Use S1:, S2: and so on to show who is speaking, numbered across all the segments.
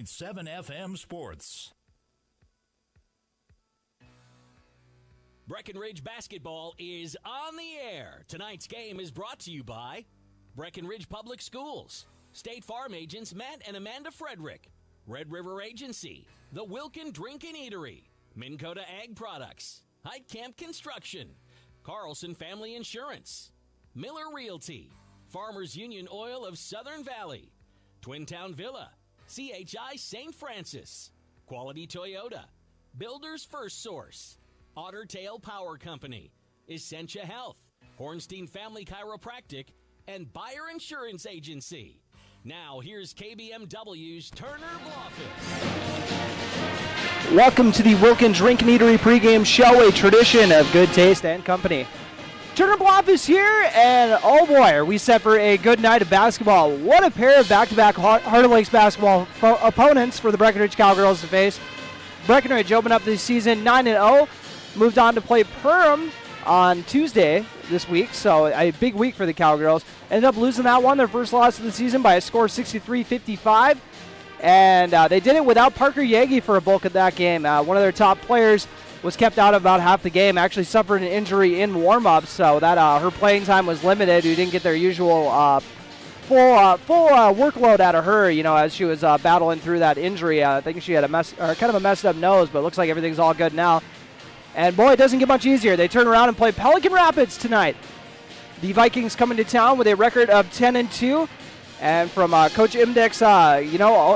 S1: FM Sports.
S2: Breckenridge basketball is on the air. Tonight's game is brought to you by Breckenridge Public Schools, State Farm agents Matt and Amanda Frederick, Red River Agency, The Wilkin Drink and Eatery, Minn Kota Ag Products, Height Camp Construction, Carlson Family Insurance, Miller Realty, Farmers Union Oil of Southern Valley, Twin Town Villa, CHI St. Francis, Quality Toyota, Builders First Source, Otter Tail Power Company, Essentia Health, Hornstein Family Chiropractic, and Buyer Insurance Agency. Now, here's KBMW's Turner Blofeld.
S3: Welcome to the Wilkin Drink and Eatery pregame show, a tradition of good taste and company. Turner Blofeld is here, and oh boy, are we set for a good night of basketball. What a pair of back-to-back Heart of Lakes basketball opponents for the Breckenridge Cowgirls to face. Breckenridge opened up this season 9-0. Moved on to play Perham on Tuesday this week, so a big week for the Cowgirls. Ended up losing that one, their first loss of the season, by a score of 63-55. And they did it without Parker Yagi for a bulk of that game. One of their top players was kept out of about half the game, actually suffered an injury in warm-up, so that her playing time was limited. We didn't get their usual full workload out of her, as she was battling through that injury. I think she had kind of a messed up nose, but it looks like everything's all good now. And boy, it doesn't get much easier. They turn around and play Pelican Rapids tonight. The Vikings coming to town with a record of 10-2. And from Coach Imdex,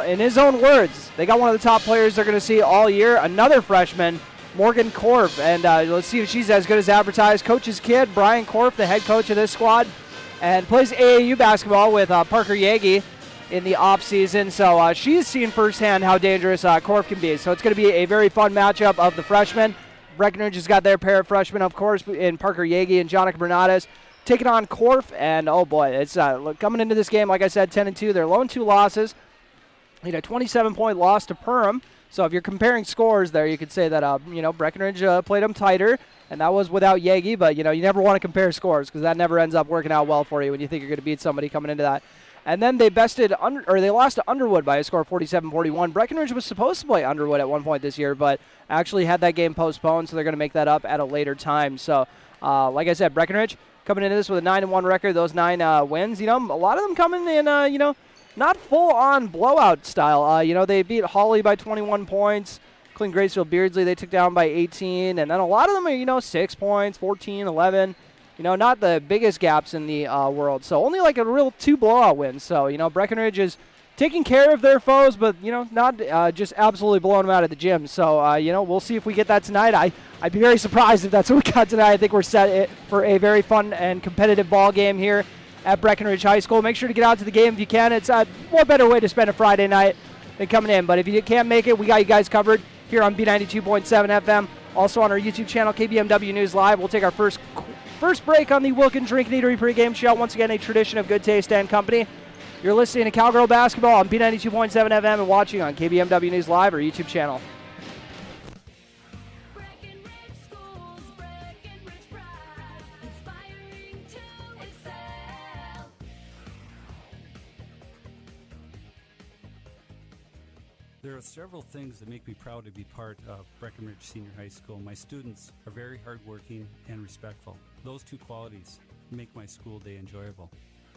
S3: in his own words, they got one of the top players they're going to see all year, another freshman, Morgan Korf. And let's see if she's as good as advertised. Coach's kid, Brian Korf, the head coach of this squad, and plays AAU basketball with Parker Yagi in the offseason. So she's seen firsthand how dangerous Korf can be. So it's going to be a very fun matchup of the freshmen. Breckenridge has got their pair of freshmen, of course, in Parker Yagi and Jonica Bernades, taking on Korf. And, oh, boy, it's coming into this game, like I said, 10-2. Their lone two losses. A 27-point loss to Perham. So if you're comparing scores there, you could say that, Breckenridge played them tighter, and that was without Yagi. But, you never want to compare scores because that never ends up working out well for you when you think you're going to beat somebody coming into that. And then they lost to Underwood by a score of 47-41. Breckenridge was supposed to play Underwood at one point this year, but actually had that game postponed, so they're going to make that up at a later time. So, like I said, Breckenridge coming into this with a 9-1 record. Those 9 wins, a lot of them coming in, not full-on blowout style. They beat Hawley by 21 points. Clean Gracefield Beardsley, they took down by 18. And then a lot of them are, 6 points, 14, 11. Not the biggest gaps in the world. So only like a real 2 blowout wins. So, Breckenridge is taking care of their foes, but, not just absolutely blowing them out of the gym. So, we'll see if we get that tonight. I'd be very surprised if that's what we got tonight. I think we're set for a very fun and competitive ball game here at Breckenridge High School. Make sure to get out to the game if you can. It's a more better way to spend a Friday night than coming in. But if you can't make it, we got you guys covered here on B92.7 FM. Also on our YouTube channel, KBMW News Live. We'll take our first break on the Wilkin Drink and Eatery pregame show. Once again, a tradition of good taste and company. You're listening to Cowgirl Basketball on B92.7 FM and watching on KBMW News Live or YouTube channel.
S4: There are several things that make me proud to be part of Breckenridge Senior High School. My students are very hardworking and respectful. Those two qualities make my school day enjoyable.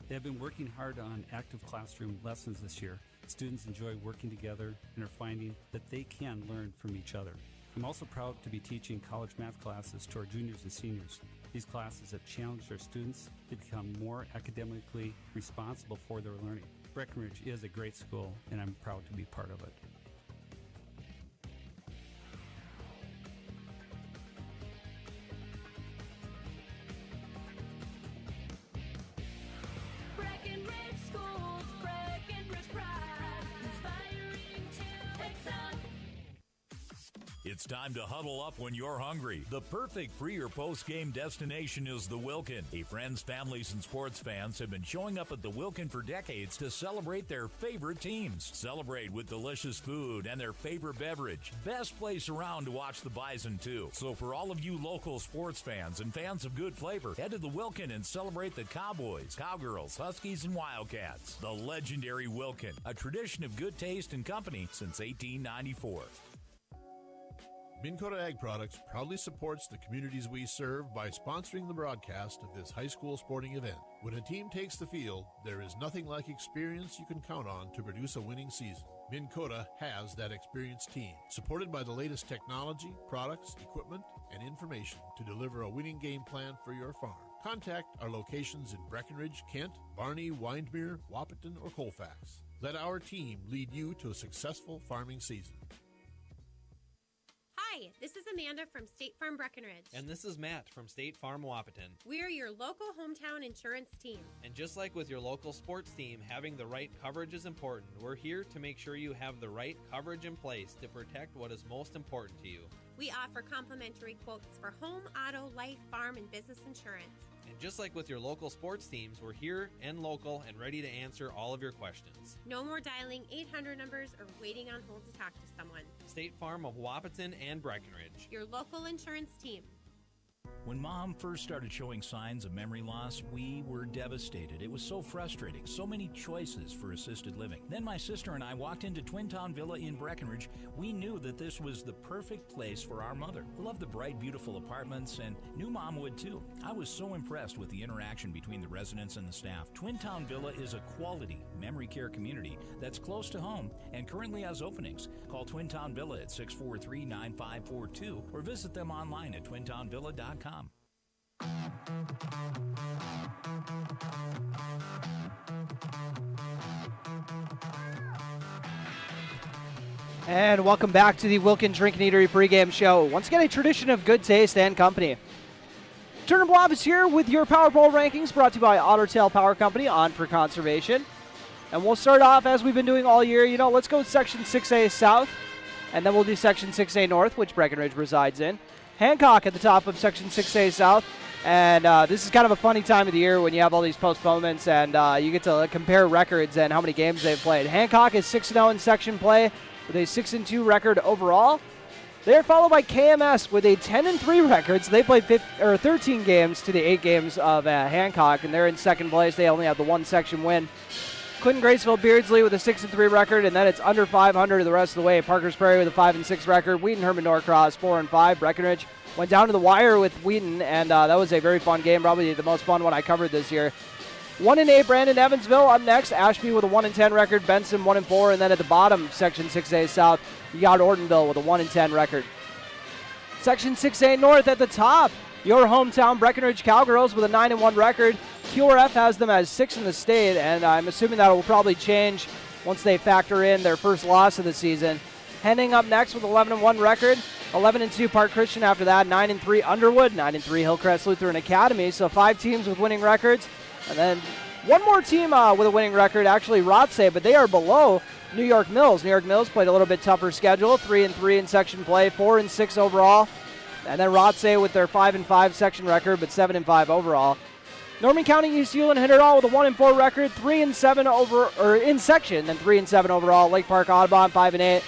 S4: They have been working hard on active classroom lessons this year. Students enjoy working together and are finding that they can learn from each other. I'm also proud to be teaching college math classes to our juniors and seniors. These classes have challenged our students to become more academically responsible for their learning. Breckenridge is a great school, and I'm proud to be part of it.
S1: It's It's time to huddle up when you're hungry. The perfect pre- or post-game destination is the Wilkin. Hey, friends, families, and sports fans have been showing up at the Wilkin for decades to celebrate their favorite teams. Celebrate with delicious food and their favorite beverage. Best place around to watch the Bison, too. So for all of you local sports fans and fans of good flavor, head to the Wilkin and celebrate the Cowboys, Cowgirls, Huskies, and Wildcats. The legendary Wilkin, a tradition of good taste and company since 1894.
S5: Minn Kota Ag Products proudly supports the communities we serve by sponsoring the broadcast of this high school sporting event. When a team takes the field, there is nothing like experience you can count on to produce a winning season. Minn Kota has that experienced team, supported by the latest technology, products, equipment, and information to deliver a winning game plan for your farm. Contact our locations in Breckenridge, Kent, Barney, Windmere, Wahpeton, or Colfax. Let our team lead you to a successful farming season.
S6: Hi, this is Amanda from State Farm Breckenridge.
S7: And this is Matt from State Farm Wahpeton.
S6: We're your local hometown insurance team.
S7: And just like with your local sports team, having the right coverage is important. We're here to make sure you have the right coverage in place to protect what is most important to you.
S6: We offer complimentary quotes for home, auto, life, farm, and business insurance.
S7: And just like with your local sports teams, we're here and local and ready to answer all of your questions.
S6: No more dialing 800 numbers or waiting on hold to talk to someone.
S7: State Farm of Wahpeton and Breckenridge.
S6: Your local insurance team.
S1: When Mom first started showing signs of memory loss, we were devastated. It was so frustrating. So many choices for assisted living. Then my sister and I walked into Twin Town Villa in Breckenridge. We knew that this was the perfect place for our mother. We loved the bright, beautiful apartments and knew Mom would too. I was so impressed with the interaction between the residents and the staff. Twin Town Villa is a quality memory care community that's close to home and currently has openings. Call Twin Town Villa at 643-9542 or visit them online at twintownvilla.com.
S3: And welcome back to the Wilkin Drink and Eatery pregame show. Once again, a tradition of good taste and company. Turner Blob is here with your Powerball rankings, brought to you by Otter Tail Power Company, on for conservation. And we'll start off, as we've been doing all year, let's go with Section 6A South, and then we'll do Section 6A North, which Breckenridge resides in. Hancock at the top of Section 6A South, and this is kind of a funny time of the year when you have all these postponements and you get to compare records and how many games they've played. Hancock is 6-0 in section play with a 6-2 record overall. They are followed by KMS with a 10-3 record, so they played 13 games to the 8 games of Hancock, and they're in second place. They only have the one section win. Clinton Graceville Beardsley with a 6-3 record, and then it's under 500 the rest of the way. Parker's Prairie with a 5-6 record. Wheaton Herman Norcross 4-5. Breckenridge went down to the wire with Wheaton, and that was a very fun game, probably the most fun one I covered this year. 1-8 Brandon Evansville up next. Ashby with a 1-10 record. Benson 1-4, and then at the bottom, Section 6A South, you got Ortonville with a 1-10 record. Section 6A North at the top, your hometown Breckenridge Cowgirls with a 9-1 record. QRF has them as 6th in the state, and I'm assuming that will probably change once they factor in their first loss of the season. Henning up next with 11-1 record. 11-2 Park Christian after that. 9-3 Underwood. 9-3 Hillcrest Lutheran Academy. So 5 teams with winning records. And then one more team with a winning record, actually Rothsay, but they are below New York Mills. New York Mills played a little bit tougher schedule. 3-3 in section play. 4-6 overall. And then Rothsay with their 5-5 section record, but 7-5 overall. Norman County East Hewlin hit it all with a 1-4 record, 3-7 in section, then 3-7 overall. Lake Park Audubon 5-8.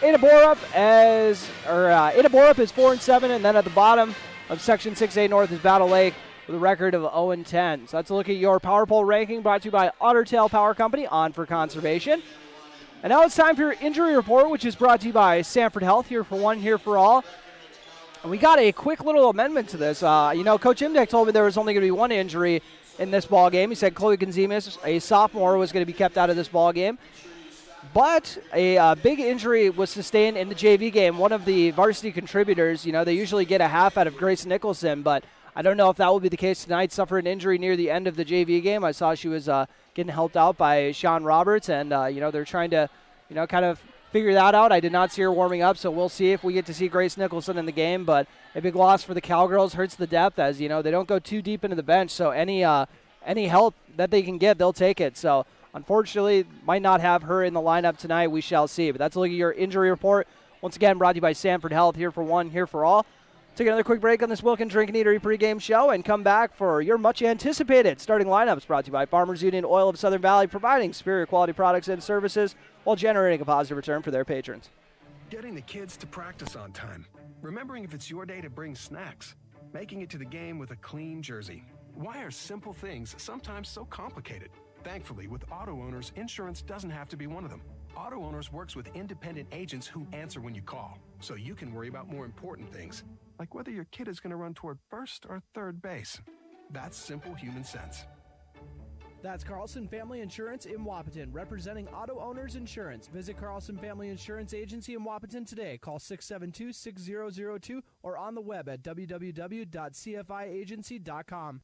S3: Ada Borup is 4-7, and then at the bottom of Section 6A North is Battle Lake with a record of 0-10. So that's a look at your Power Poll ranking, brought to you by Otter Tail Power Company, on for conservation. And now it's time for your injury report, which is brought to you by Sanford Health. Here for one, here for all. And we got a quick little amendment to this. Coach Imdeck told me there was only going to be one injury in this ball game. He said Chloe Gonzalez, a sophomore, was going to be kept out of this ball game. But a big injury was sustained in the JV game. One of the varsity contributors, they usually get a half out of Grace Nicholson, but I don't know if that will be the case tonight. Suffered an injury near the end of the JV game. I saw she was getting helped out by Sean Roberts, and, they're trying to, kind of figure that out. I did not see her warming up, so we'll see if we get to see Grace Nicholson in the game. But a big loss for the Cowgirls, hurts the depth, as they don't go too deep into the bench. So any help that they can get, they'll take it. So unfortunately, might not have her in the lineup tonight. We shall see. But that's a look at your injury report. Once again, brought to you by Sanford Health, here for one, here for all. Take another quick break on this Wilkin Drink and Eatery pregame show and come back for your much-anticipated starting lineups, brought to you by Farmers Union Oil of Southern Valley, providing superior quality products and services while generating a positive return for their patrons.
S8: Getting the kids to practice on time. Remembering if it's your day to bring snacks. Making it to the game with a clean jersey. Why are simple things sometimes so complicated? Thankfully, with Auto Owners, insurance doesn't have to be one of them. Auto Owners works with independent agents who answer when you call, so you can worry about more important things, like whether your kid is going to run toward first or third base. That's simple human sense.
S9: That's Carlson Family Insurance in Wapaton, representing Auto Owners Insurance. Visit Carlson Family Insurance Agency in Wapaton today. Call 672-6002 or on the web at www.cfiagency.com.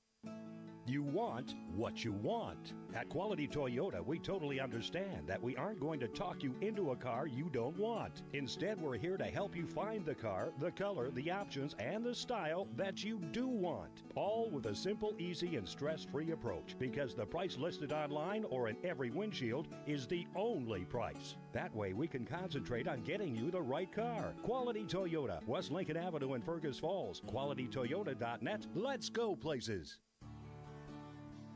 S10: You want what you want. At Quality Toyota, we totally understand that we aren't going to talk you into a car you don't want. Instead, we're here to help you find the car, the color, the options, and the style that you do want. All with a simple, easy, and stress-free approach, because the price listed online or in every windshield is the only price. That way, we can concentrate on getting you the right car. Quality Toyota, West Lincoln Avenue in Fergus Falls. QualityToyota.net. Let's go places.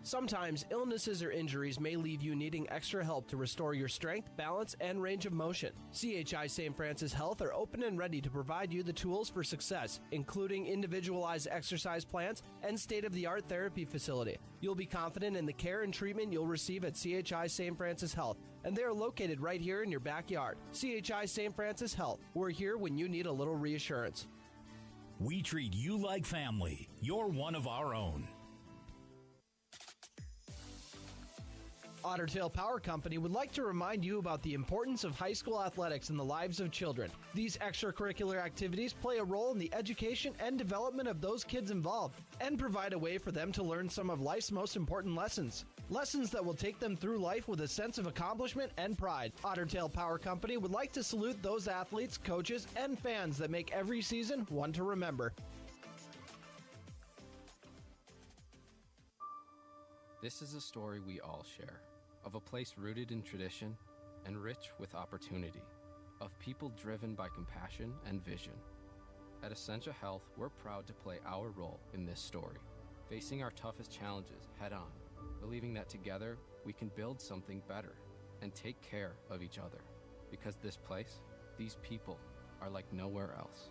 S9: Sometimes illnesses or injuries may leave you needing extra help to restore your strength, balance, and range of motion. CHI St. Francis Health are open and ready to provide you the tools for success, including individualized exercise plans and state-of-the-art therapy facility. You'll be confident in the care and treatment you'll receive at CHI St. Francis Health, and they are located right here in your backyard. CHI St. Francis Health. We're here when you need a little reassurance.
S1: We treat you like family. You're one of our own.
S9: Otter Tail Power Company would like to remind you about the importance of high school athletics in the lives of children. These extracurricular activities play a role in the education and development of those kids involved and provide a way for them to learn some of life's most important lessons. Lessons that will take them through life with a sense of accomplishment and pride. Otter Tail Power Company would like to salute those athletes, coaches, and fans that make every season one to remember.
S11: This is a story we all share, of a place rooted in tradition and rich with opportunity, of people driven by compassion and vision. At Essentia Health, we're proud to play our role in this story, facing our toughest challenges head-on, believing that together we can build something better and take care of each other, because this place, these people, are like nowhere else.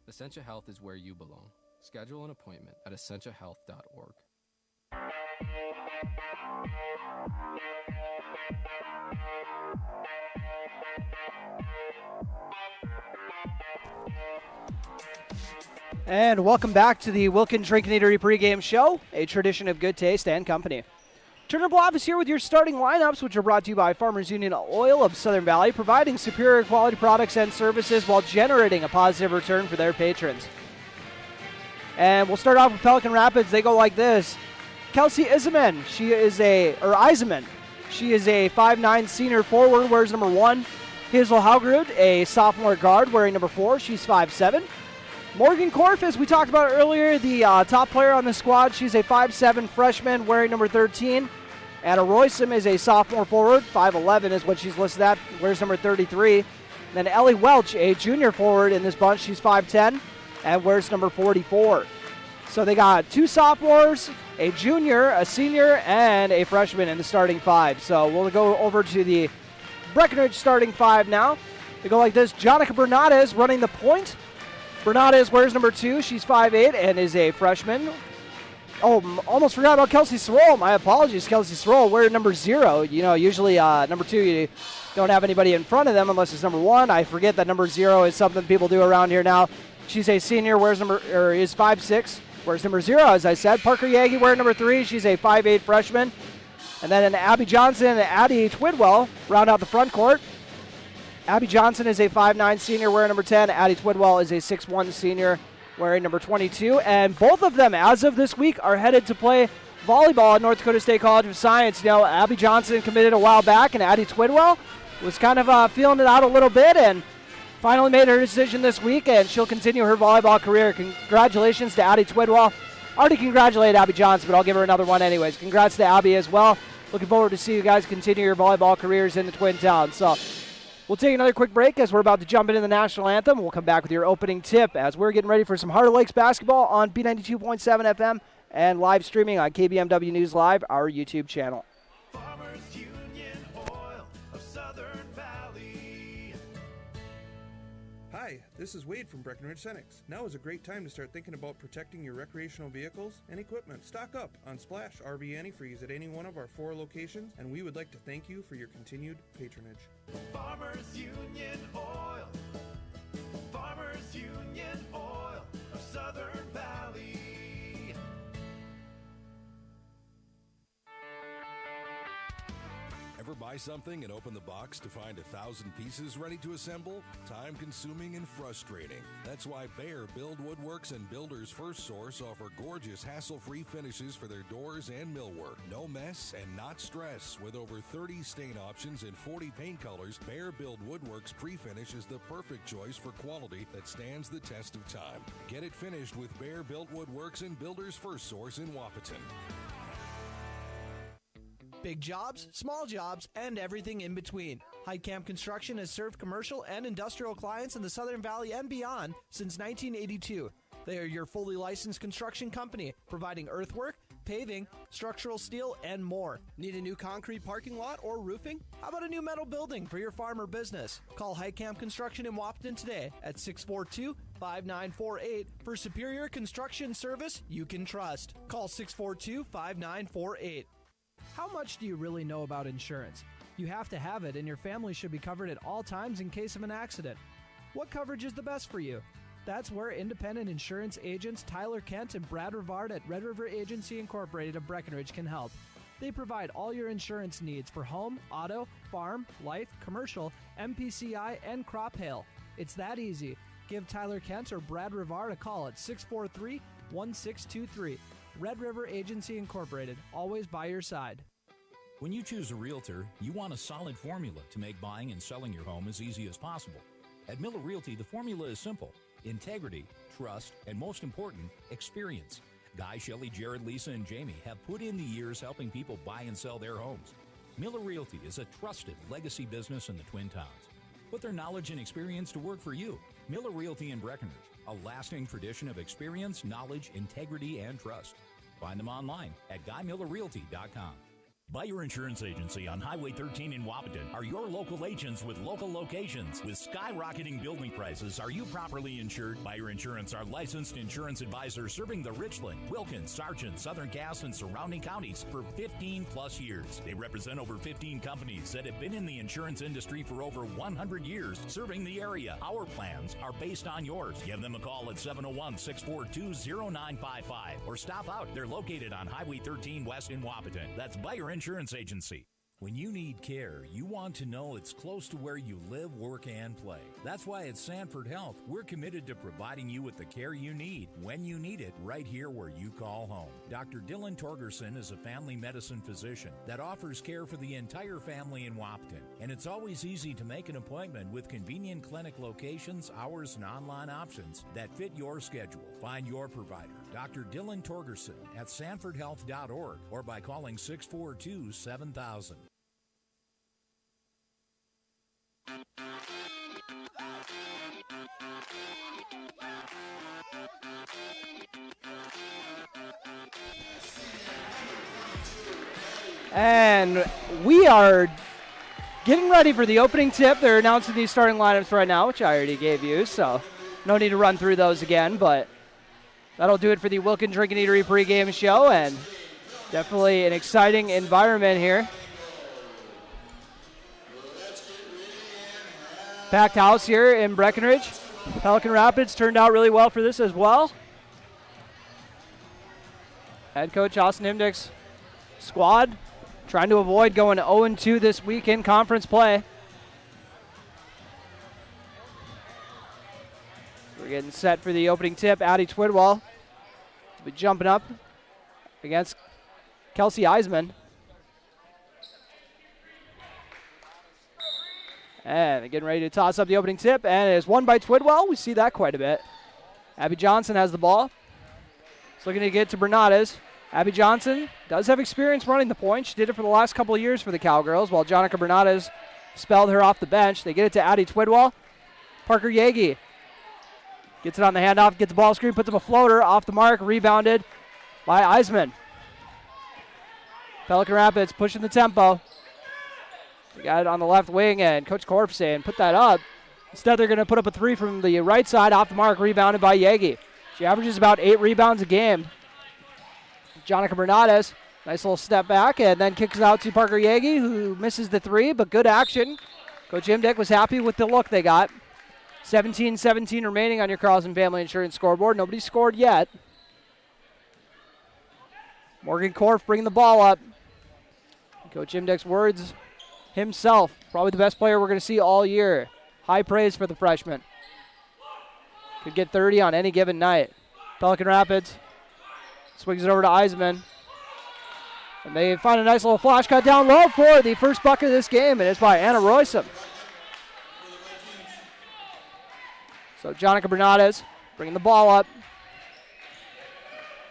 S11: Essentia Health is where you belong. Schedule an appointment at essentiahealth.org.
S3: And welcome back to the Wilkin Drink and Eatery pregame show, a tradition of good taste and company. Turner Bluff is here with your starting lineups, which are brought to you by Farmers Union Oil of Southern Valley, providing superior quality products and services while generating a positive return for their patrons. And we'll start off with Pelican Rapids. They go like this. Kelsey Eisenman, she is a 5'9" senior forward, wears number 1. Hazel Haugrud, a sophomore guard, wearing number 4. She's 5'7". Morgan Korf, as we talked about earlier, the top player on the squad. She's a 5'7" freshman, wearing number 13. Anna Roysum is a sophomore forward. 5'11" is what she's listed at, wears number 33. Then Ellie Welch, a junior forward in this bunch. She's 5'10", and wears number 44. So they got 2 sophomores, a junior, a senior, and a freshman in the starting 5. So we'll go over to the Breckenridge starting 5 now. They go like this. Jonica Bernades running the point. Bernades wears number 2. She's 5'8" and is a freshman. Oh, almost forgot about Kelsey Sroll. My apologies, Kelsey Sroll. We're number 0. You know, usually number 2, you don't have anybody in front of them unless it's number 1. I forget that number 0 is something people do around here now. She's a senior, is 5'6", wears number 0, as I said. Parker Yagi wearing number 3. She's a 5'8" freshman. And then Abby Johnson and Addie Twidwell round out the front court. Abby Johnson is a 5'9" senior wearing number 10. Addie Twidwell is a 6'1" senior wearing number 22. And both of them, as of this week, are headed to play volleyball at North Dakota State College of Science. You know, Abby Johnson committed a while back, and Addie Twidwell was kind of feeling it out a little bit and finally made her decision this week, and she'll continue her volleyball career. Congratulations to Addie Twidwell. Already congratulated Abby Johnson, but I'll give her another one anyways. Congrats to Abby as well. Looking forward to see you guys continue your volleyball careers in the Twin Towns. So We'll take another quick break as we're about to jump into the national anthem. We'll come back with your opening tip as we're getting ready for some Heart of Lakes basketball on B92.7 FM and live streaming on KBMW News Live, our YouTube channel.
S12: Farmers Union Oil of Southern Valley.
S13: Hi, this is Wade from Breckenridge Cenex. Now is a great time to start thinking about protecting your recreational vehicles and equipment. Stock up on Splash RV Antifreeze at any one of our 4 locations, and we would like to thank you for your continued patronage.
S12: Farmers Union Oil. Farmers Union Oil of Southern Valley.
S14: Ever buy something and open the box to find 1,000 pieces ready to assemble? Time-consuming and frustrating. That's why Bear Build Woodworks and Builders First Source offer gorgeous, hassle-free finishes for their doors and millwork. No mess and not stress. With over 30 stain options and 40 paint colors, Bear Build Woodworks pre-finish is the perfect choice for quality that stands the test of time. Get it finished with Bear Built Woodworks and Builders First Source in Wahpeton.
S9: Big jobs, small jobs, and everything in between. Heitkamp Construction has served commercial and industrial clients in the Southern Valley and beyond since 1982. They are your fully licensed construction company, providing earthwork, paving, structural steel, and more. Need a new concrete parking lot or roofing? How about a new metal building for your farm or business? Call Heitkamp Construction in Wahpeton today at 642-5948 for superior construction service you can trust. Call 642-5948. How much do you really know about insurance? You have to have it, and your family should be covered at all times in case of an accident. What coverage is the best for you? That's where independent insurance agents Tyler Kent and Brad Rivard at Red River Agency Incorporated of Breckenridge can help. They provide all your insurance needs for home, auto, farm, life, commercial, MPCI, and crop hail. It's that easy. Give Tyler Kent or Brad Rivard a call at 643-1623. Red River Agency Incorporated, always by your side.
S1: When you choose a realtor, you want a solid formula to make buying and selling your home as easy as possible. At Miller Realty, the formula is simple: integrity, trust, and most important, experience. Guy, Shelley, Jared, Lisa, and Jamie have put in the years helping people buy and sell their homes. Miller Realty is a trusted legacy business in the Twin Towns. Put their knowledge and experience to work for you. Miller Realty in Breckenridge, a lasting tradition of experience, knowledge, integrity, and trust. Find them online at GuyMillerRealty.com. Buyer Insurance Agency on Highway 13 in Wahpeton are your local agents with local locations. With skyrocketing building prices, are you properly insured? Buyer Insurance are licensed insurance advisors serving the Richland, Wilkins, Sargent, Southern Cass, and surrounding counties for 15 plus years. They represent over 15 companies that have been in the insurance industry for over 100 years, serving the area. Our plans are based on yours. Give them a call at 701-642-0955 or stop out. They're located on Highway 13 West in Wahpeton. That's Buyer Insurance Agency. When you need care, you want to know it's close to where you live, work, and play. That's why at Sanford Health, we're committed to providing you with the care you need, when you need it, right here where you call home. Dr. Dylan Torgerson is a family medicine physician that offers care for the entire family in Wahpeton. And it's always easy to make an appointment with convenient clinic locations, hours, and online options that fit your schedule. Find your provider, Dr. Dylan Torgerson, at sanfordhealth.org or by calling 642-7000.
S3: And we are getting ready for the opening tip. They're announcing these starting lineups right now, which I already gave you, so no need to run through those again, but that'll do it for the Wilkins Drink and Eatery pregame show, and definitely an exciting environment here. Packed house here in Breckenridge. Pelican Rapids turned out really well for this as well. Head coach Austin Imdick's squad trying to avoid going 0-2 this week in conference play. We're getting set for the opening tip. Addie Twidwell will be jumping up against Kelsey Eisman. And they're getting ready to toss up the opening tip, and it's won by Twidwell. We see that quite a bit. Abby Johnson has the ball. It's looking to get to Bernades. Abby Johnson does have experience running the point. She did it for the last couple of years for the Cowgirls, while Jonica Bernades spelled her off the bench. They get it to Addie Twidwell. Parker Yagi gets it on the handoff, gets the ball screen, puts up a floater, off the mark, rebounded by Eisman. Pelican Rapids pushing the tempo. They got it on the left wing, and Coach Korf saying, put that up. Instead, they're going to put up a three from the right side, off the mark, rebounded by Yagi. She averages about 8 rebounds a game. Jonica Bernades, nice little step back, and then kicks it out to Parker Yagi, who misses the three, but good action. Coach Imdick was happy with the look they got. 17-17 remaining on your Carlson Family Insurance scoreboard. Nobody scored yet. Morgan Korf bringing the ball up. Coach Imdick's words himself, probably the best player we're going to see all year. High praise for the freshman. Could get 30 on any given night. Pelican Rapids swings it over to Eisman. And they find a nice little flash cut down low for the first bucket of this game, and it's by Anna Roysum. So Jonica Bernades bringing the ball up.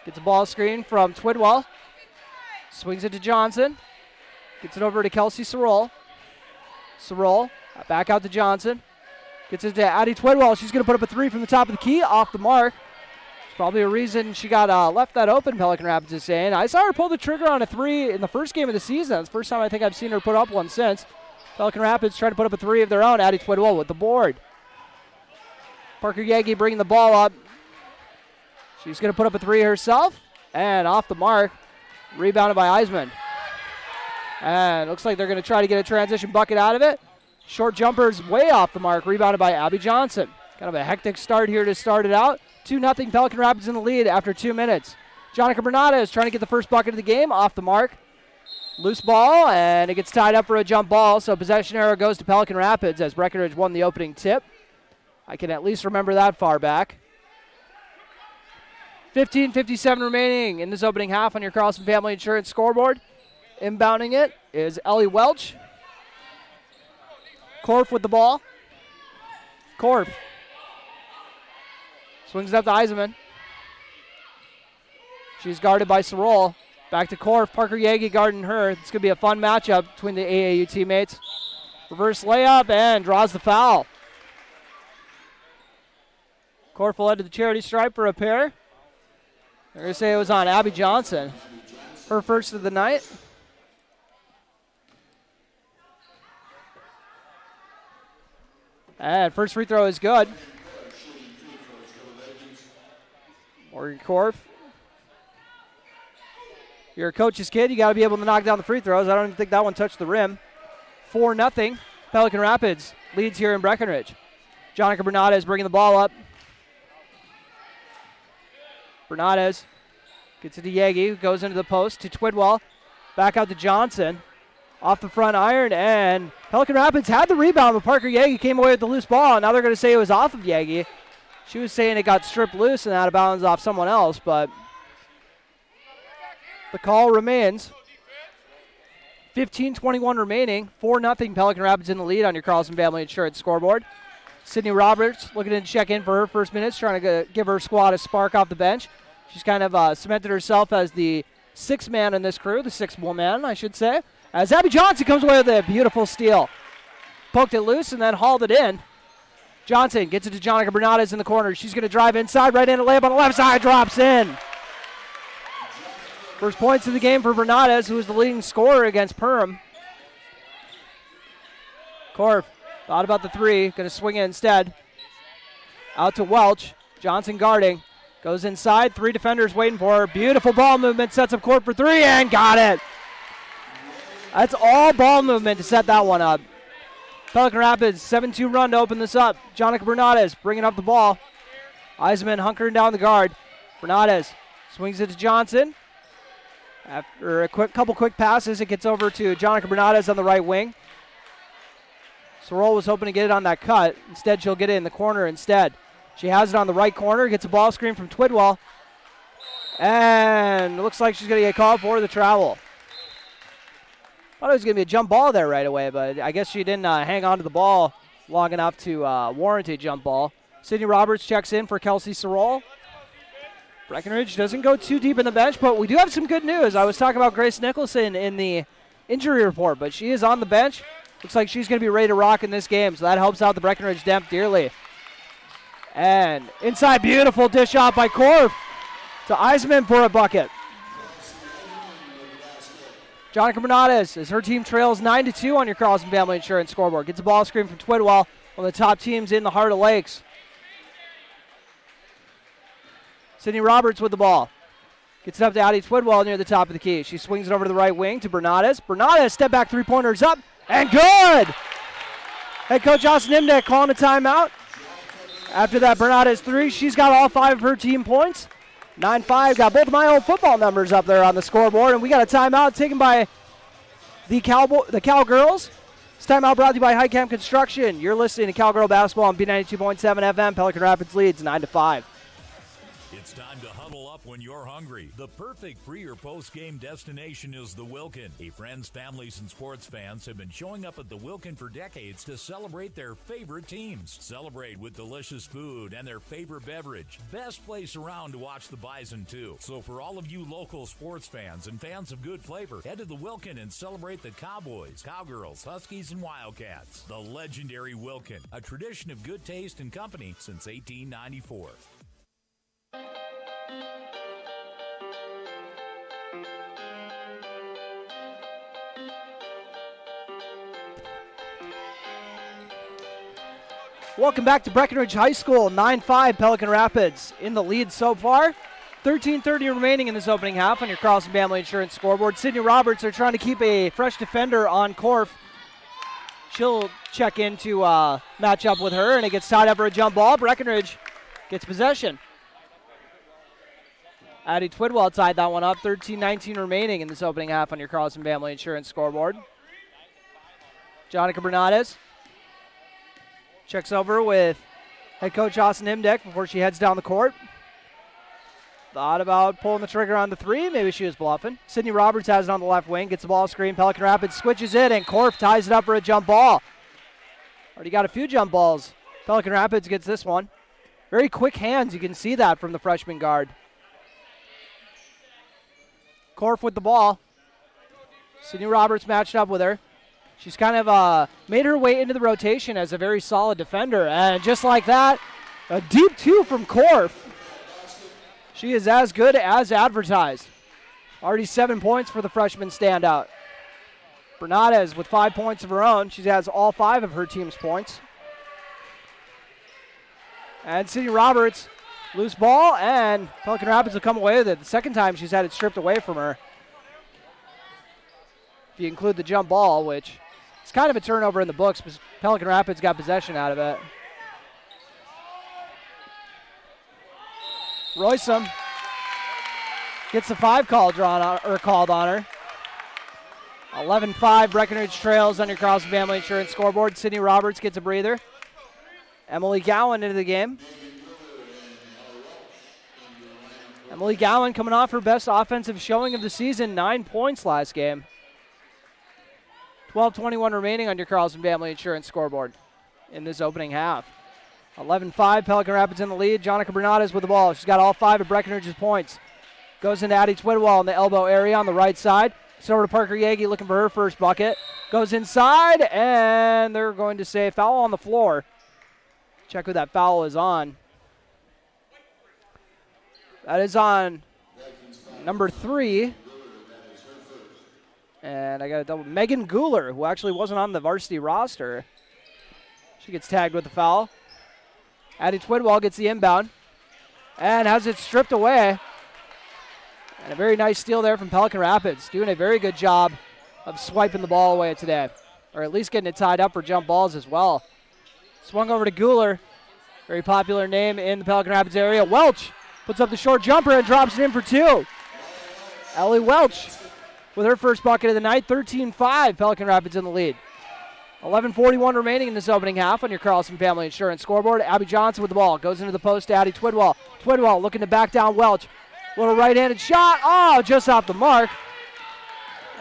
S3: Gets a ball screen from Twidwell. Swings it to Johnson. Gets it over to Kelsey Sorrell. Sorrell back out to Johnson. Gets it to Addie Twidwell. She's going to put up a three from the top of the key, off the mark. It's probably a reason she got left that open, Pelican Rapids is saying. I saw her pull the trigger on a three in the first game of the season. It's the first time I think I've seen her put up one since. Pelican Rapids trying to put up a three of their own. Addie Twidwell with the board. Parker Yagi bringing the ball up. She's going to put up a three herself, and off the mark. Rebounded by Eisman. And looks like they're going to try to get a transition bucket out of it. Short jumper's way off the mark. Rebounded by Abby Johnson. Kind of a hectic start here to start it out. 2-0 Pelican Rapids in the lead after 2 minutes. Jonica Bernades is trying to get the first bucket of the game. Off the mark. Loose ball, and it gets tied up for a jump ball. So possession arrow goes to Pelican Rapids as Breckenridge won the opening tip. I can at least remember that far back. 15:57 remaining in this opening half on your Carlson Family Insurance scoreboard. Inbounding it is Ellie Welch. Korf with the ball. Korf swings it up to Eisman. She's guarded by Sorrell. Back to Korf. Parker Yagi guarding her. It's going to be a fun matchup between the AAU teammates. Reverse layup and draws the foul. Korf will head to the charity stripe for a pair. They're going to say it was on Abby Johnson. Her first of the night. And first free throw is good. Morgan Korf. You're a coach's kid. You got to be able to knock down the free throws. I don't even think that one touched the rim. 4-0. Pelican Rapids leads here in Breckenridge. Jonica Bernades bringing the ball up. Bernades gets it to Yagi, who goes into the post to Twidwell. Back out to Johnson. Off the front iron, and Pelican Rapids had the rebound, but Parker Yagi came away with the loose ball, and now they're going to say it was off of Yagi. She was saying it got stripped loose and out of bounds off someone else, but the call remains. 15:21 remaining. 4-0 Pelican Rapids in the lead on your Carlson Family Insurance scoreboard. Sydney Roberts looking to check in for her first minutes, trying to give her squad a spark off the bench. She's kind of cemented herself as the sixth man in this crew, the sixth woman, I should say. As Abby Johnson comes away with a beautiful steal. Poked it loose and then hauled it in. Johnson gets it to Jonica Bernades in the corner. She's going to drive inside, right in a layup on the left side, drops in. First points of the game for Bernades, who is the leading scorer against Perham. Korf thought about the three, going to swing it instead. Out to Welch. Johnson guarding. Goes inside, 3 defenders waiting for her. Beautiful ball movement, sets up court for 3, and got it. That's all ball movement to set that one up. Pelican Rapids, 7-2 run to open this up. Jonica Bernades bringing up the ball. Eisman hunkering down the guard. Bernades swings it to Johnson. After a couple quick passes, it gets over to Jonica Bernades on the right wing. Sorrell was hoping to get it on that cut. Instead, she'll get it in the corner instead. She has it on the right corner, gets a ball screen from Twidwell. And it looks like she's going to get called for the travel. Thought it was going to be a jump ball there right away, but I guess she didn't hang on to the ball long enough to warrant a jump ball. Sydney Roberts checks in for Kelsey Sorrell. Breckenridge doesn't go too deep in the bench, but we do have some good news. I was talking about Grace Nicholson in the injury report, but she is on the bench. Looks like she's going to be ready to rock in this game, so that helps out the Breckenridge Demp dearly. And inside, beautiful dish off by Korf to Eisman for a bucket. Jonica Bernades, as her team trails 9-2 on your Carlson Family Insurance scoreboard. Gets a ball screen from Twidwell, one of the top teams in the Heart of Lakes. Sydney Roberts with the ball. Gets it up to Addie Twidwell near the top of the key. She swings it over to the right wing to Bernades. Bernades, step back three-pointers up, and good! Head coach Austin Imdick calling a timeout. After that Bernades three, she's got all 5 of her team points. 9-5, got both of my old football numbers up there on the scoreboard, and we got a timeout taken by the Cowgirls. This timeout brought to you by Highcamp Construction. You're listening to Cowgirl Basketball on B92.7 FM. Pelican Rapids leads 9-5.
S1: It's time to huddle up when you're hungry. The perfect pre- or post-game destination is the Wilkin. Friends, families, and sports fans have been showing up at the Wilkin for decades to celebrate their favorite teams. Celebrate with delicious food and their favorite beverage. Best place around to watch the Bison, too. So for all of you local sports fans and fans of good flavor, head to the Wilkin and celebrate the Cowboys, Cowgirls, Huskies, and Wildcats. The legendary Wilkin, a tradition of good taste and company since 1894.
S3: Welcome back to Breckenridge High School. 9-5 Pelican Rapids in the lead so far. 13:30 remaining in this opening half on your Carlson Family Insurance scoreboard. Sydney Roberts are trying to keep a fresh defender on Korf. She'll check in to match up with her, and it gets tied up for a jump ball. Breckenridge gets possession. Addie Twidwell tied that one up. 13:19 remaining in this opening half on your Carlson Family Insurance scoreboard. Jonica Bernades checks over with head coach Austin Imdick before she heads down the court. Thought about pulling the trigger on the three. Maybe she was bluffing. Sydney Roberts has it on the left wing. Gets the ball screen. Pelican Rapids switches it, and Korf ties it up for a jump ball. Already got a few jump balls. Pelican Rapids gets this one. Very quick hands. You can see that from the freshman guard. Korf with the ball. Sydney Roberts matched up with her. She's kind of made her way into the rotation as a very solid defender. And just like that, a deep two from Korf. She is as good as advertised. Already 7 points for the freshman standout. Bernades with 5 points of her own. She has all 5 of her team's points. And Sydney Roberts, loose ball, and Pelican Rapids will come away with it. The second time she's had it stripped away from her. If you include the jump ball, which is kind of a turnover in the books, because Pelican Rapids got possession out of it. Roysum gets the 5 called on her. 11-5 Breckenridge trails on your Carlson Family Insurance scoreboard. Sydney Roberts gets a breather. Emily Gowan into the game. Emily Gowan coming off her best offensive showing of the season, 9 points last game. 12:21 remaining on your Carlson Family Insurance scoreboard in this opening half. 11-5, Pelican Rapids in the lead. Jonica Bernades with the ball. She's got all 5 of Breckenridge's points. Goes into Addie Twidwell in the elbow area on the right side. It's over to Parker Yagi looking for her first bucket. Goes inside, and they're going to say foul on the floor. Check who that foul is on. That is on number 3. And I got a double. Megan Guler, who actually wasn't on the varsity roster. She gets tagged with the foul. Addie Twidwell gets the inbound and has it stripped away. And a very nice steal there from Pelican Rapids. Doing a very good job of swiping the ball away today. Or at least getting it tied up for jump balls as well. Swung over to Guler. Very popular name in the Pelican Rapids area. Welch puts up the short jumper and drops it in for 2. Ellie Welch with her first bucket of the night. 13-5, Pelican Rapids in the lead. 11:41 remaining in this opening half on your Carlson Family Insurance scoreboard. Abby Johnson with the ball. Goes into the post to Addie Twidwell. Twidwell looking to back down Welch. Little right-handed shot. Oh, just off the mark.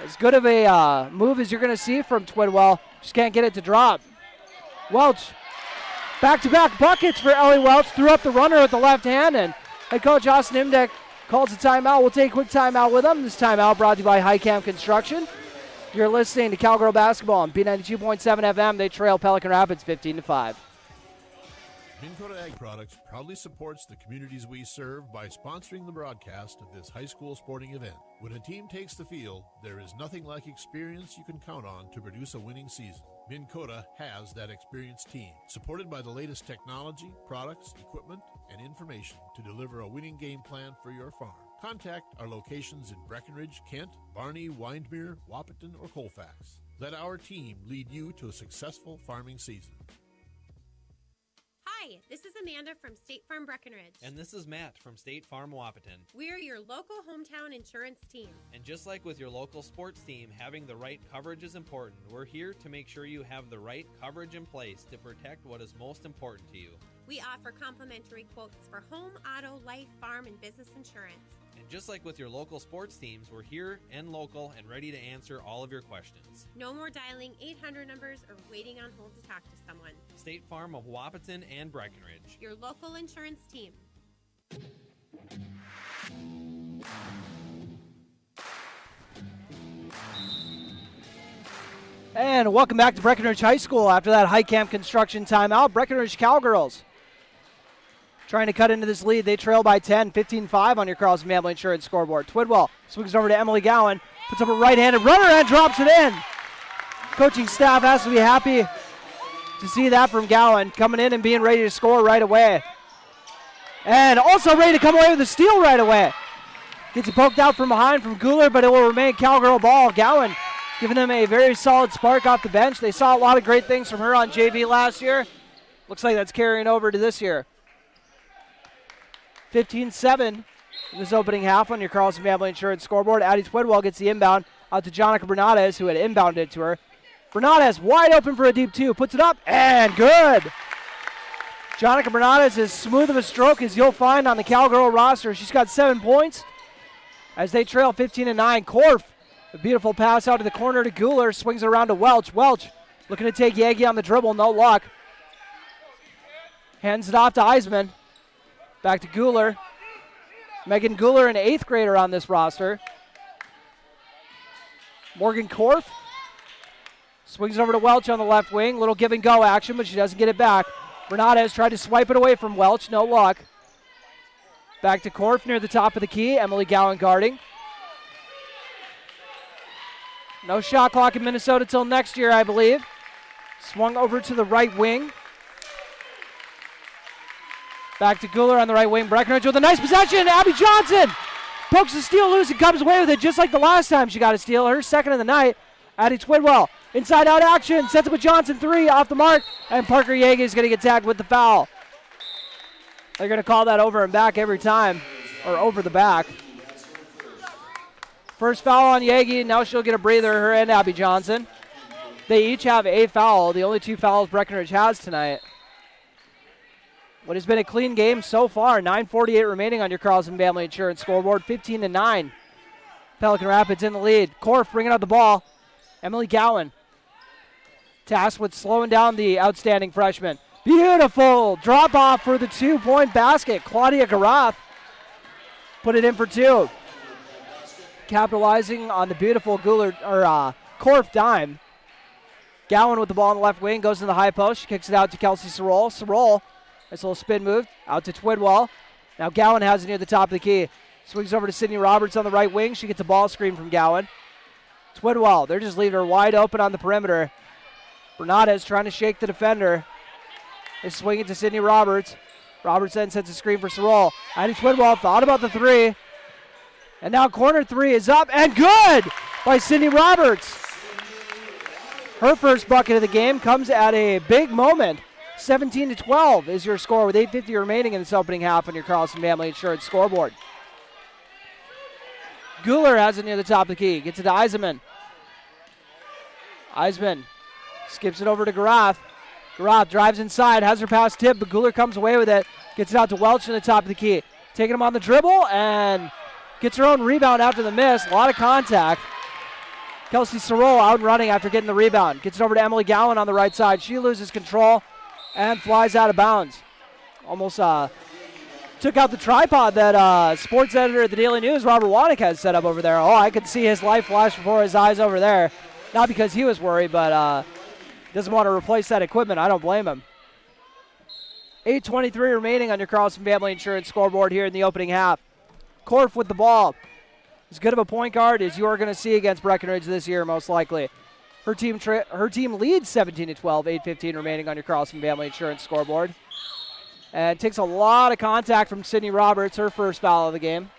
S3: As good of a move as you're going to see from Twidwell. Just can't get it to drop. Welch. Back-to-back buckets for Ellie Welch. Threw up the runner with the left hand, and head coach Austin Imdick calls a timeout. We'll take a quick timeout with them. This timeout brought to you by Highcamp Construction. You're listening to Cowgirl Basketball on B92.7 FM. They trail Pelican Rapids 15-5.
S5: Minn Kota Ag Products proudly supports the communities we serve by sponsoring the broadcast of this high school sporting event. When a team takes the field, there is nothing like experience you can count on to produce a winning season. Minn Kota has that experienced team, supported by the latest technology, products, equipment, and information to deliver a winning game plan for your farm. Contact our locations in Breckenridge, Kent, Barney, Windmere, Wahpeton, or Colfax. Let our team lead you to a successful farming season.
S6: Hi, this is Amanda from State Farm Breckenridge.
S7: And this is Matt from State Farm Wahpeton.
S6: We're your local hometown insurance team.
S7: And just like with your local sports team, having the right coverage is important. We're here to make sure you have the right coverage in place to protect what is most important to you.
S6: We offer complimentary quotes for home, auto, life, farm, and business insurance.
S7: And just like with your local sports teams, we're here and local and ready to answer all of your questions.
S6: No more dialing 800 numbers or waiting on hold to talk to someone.
S7: State Farm of Wahpeton and Breckenridge.
S6: Your local insurance team.
S3: And welcome back to Breckenridge High School after that high camp construction timeout. Breckenridge Cowgirls trying to cut into this lead. They trail by 10, 15-5 on your Carlson Family Insurance scoreboard. Twidwell swings over to Emily Gowan, puts up a right-handed runner and drops it in. Coaching staff has to be happy to see that from Gowan, coming in and being ready to score right away. And also ready to come away with a steal right away. Gets it poked out from behind from Guler, but it will remain Cowgirl ball. Gowan giving them a very solid spark off the bench. They saw a lot of great things from her on JV last year. Looks like that's carrying over to this year. 15-7 in this opening half on your Carlson Family Insurance scoreboard. Addie Twidwell gets the inbound out to Jonica Bernades, who had inbounded it to her. Bernades wide open for a deep two, puts it up, and good. Jonica Bernades is as smooth of a stroke as you'll find on the Cowgirl roster. She's got 7 points as they trail 15-9. Korf, a beautiful pass out to the corner to Guler, swings it around to Welch. Welch looking to take Yagi on the dribble, no luck. Hands it off to Eisman. Back to Guler. Megan Guler, an 8th grader on this roster. Morgan Korf swings over to Welch on the left wing. Little give and go action, but she doesn't get it back. Bernades tried to swipe it away from Welch, no luck. Back to Korf near the top of the key. Emily Gowan guarding. No shot clock in Minnesota till next year, I believe. Swung over to the right wing. Back to Guler on the right wing. Breckenridge with a nice possession. Abby Johnson pokes the steal loose and comes away with it just like the last time she got a steal. Her second of the night. Addie Twidwell. Inside out action. Sets up a Johnson three off the mark. And Parker Yagi is going to get tagged with the foul. They're going to call that over and back every time. Or over the back. First foul on Yagi. Now she'll get a breather, her and Abby Johnson. They each have a foul. The only 2 fouls Breckenridge has tonight. What has been a clean game so far. 9:48 remaining on your Carlson Family Insurance scoreboard. 15-9. Pelican Rapids in the lead. Korf bringing out the ball. Emily Gowan tasked with slowing down the outstanding freshman. Beautiful drop off for the 2-point basket. Claudia Garath put it in for 2. Capitalizing on the beautiful Korf dime. Gowan with the ball on the left wing goes to the high post. She kicks it out to Kelsey Sorrell. Sorrell, nice little spin move out to Twidwell. Now Gowan has it near the top of the key. Swings over to Sydney Roberts on the right wing. She gets a ball screen from Gowan. Twidwell, they're just leaving her wide open on the perimeter. Bernades trying to shake the defender. They swing it to Sydney Roberts. Roberts then sets a screen for Sorrell. Addie Twidwell thought about the three. And now corner 3 is up and good by Sydney Roberts. Her first bucket of the game comes at a big moment. 17-12 is your score with 8:50 remaining in this opening half on your Carlson Family Insurance scoreboard. Guler has it near the top of the key. Gets it to Eisenman. Eisman skips it over to Garath. Garath drives inside, has her pass tipped, but Guler comes away with it. Gets it out to Welch in the top of the key. Taking him on the dribble and gets her own rebound after the miss. A lot of contact. Kelsey Sorrell out and running after getting the rebound. Gets it over to Emily Gowan on the right side. She loses control and flies out of bounds. Almost took out the tripod that sports editor at the Daily News, Robert Wanick, has set up over there. Oh, I could see his life flash before his eyes over there. Not because he was worried, but doesn't want to replace that equipment. I don't blame him. 8:23 remaining on your Carlson Family Insurance scoreboard here in the opening half. Korf with the ball. As good of a point guard as you are going to see against Breckenridge this year, most likely. Her team leads 17-12, 8:15 remaining on your Carlson Family Insurance scoreboard. And takes a lot of contact from Sydney Roberts, her first foul of the game.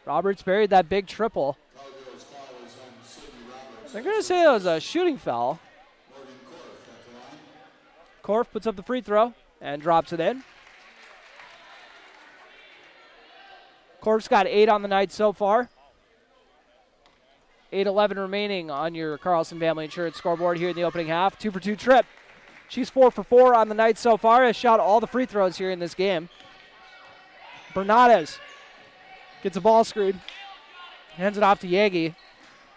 S3: Roberts buried that big triple. They're going to say it was a shooting foul. Korf puts up the free throw and drops it in. Korf's got 8 on the night so far. 8:11 remaining on your Carlson Family Insurance scoreboard here in the opening half. 2-for-2 trip. She's 4 for 4 on the night so far. Has shot all the free throws here in this game. Bernades gets a ball screen. Hands it off to Yagi.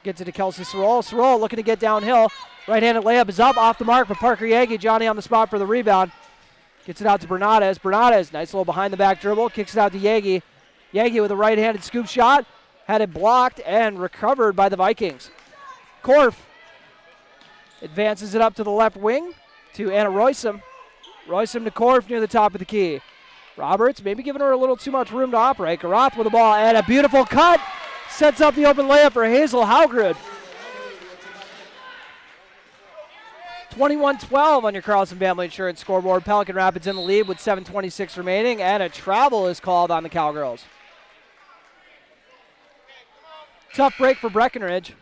S3: Gets it to Kelsey Sorrell. Sorrell looking to get downhill. Right-handed layup is up, off the mark, but Parker Yagi, Johnny on the spot for the rebound. Gets it out to Bernades. Bernades, nice little behind-the-back dribble. Kicks it out to Yagi. Yagi with a right-handed scoop shot. Had it blocked and recovered by the Vikings. Korf advances it up to the left wing to Anna Roysum. Roysum to Korf near the top of the key. Roberts maybe giving her a little too much room to operate. Garoth with the ball and a beautiful cut. Sets up the open layup for Hazel Haugrud. 21-12 on your Carlson Family Insurance scoreboard. Pelican Rapids in the lead with 7:26 remaining, and a travel is called on the Cowgirls. Tough break for Breckenridge.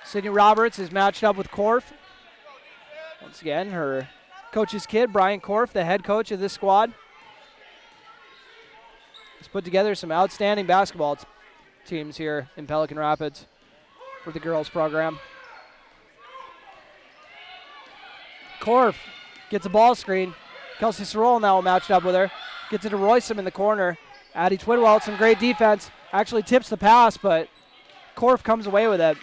S3: Sydney Roberts is matched up with Korf. Once again, her coach's kid, Brian Korf, the head coach of this squad. He's put together some outstanding basketball teams here in Pelican Rapids for the girls program. Korf gets a ball screen. Kelsey Sorrell now matched up with her. Gets it to Roysum in the corner. Addie Twidwell, some great defense. Actually tips the pass, but Korf comes away with it.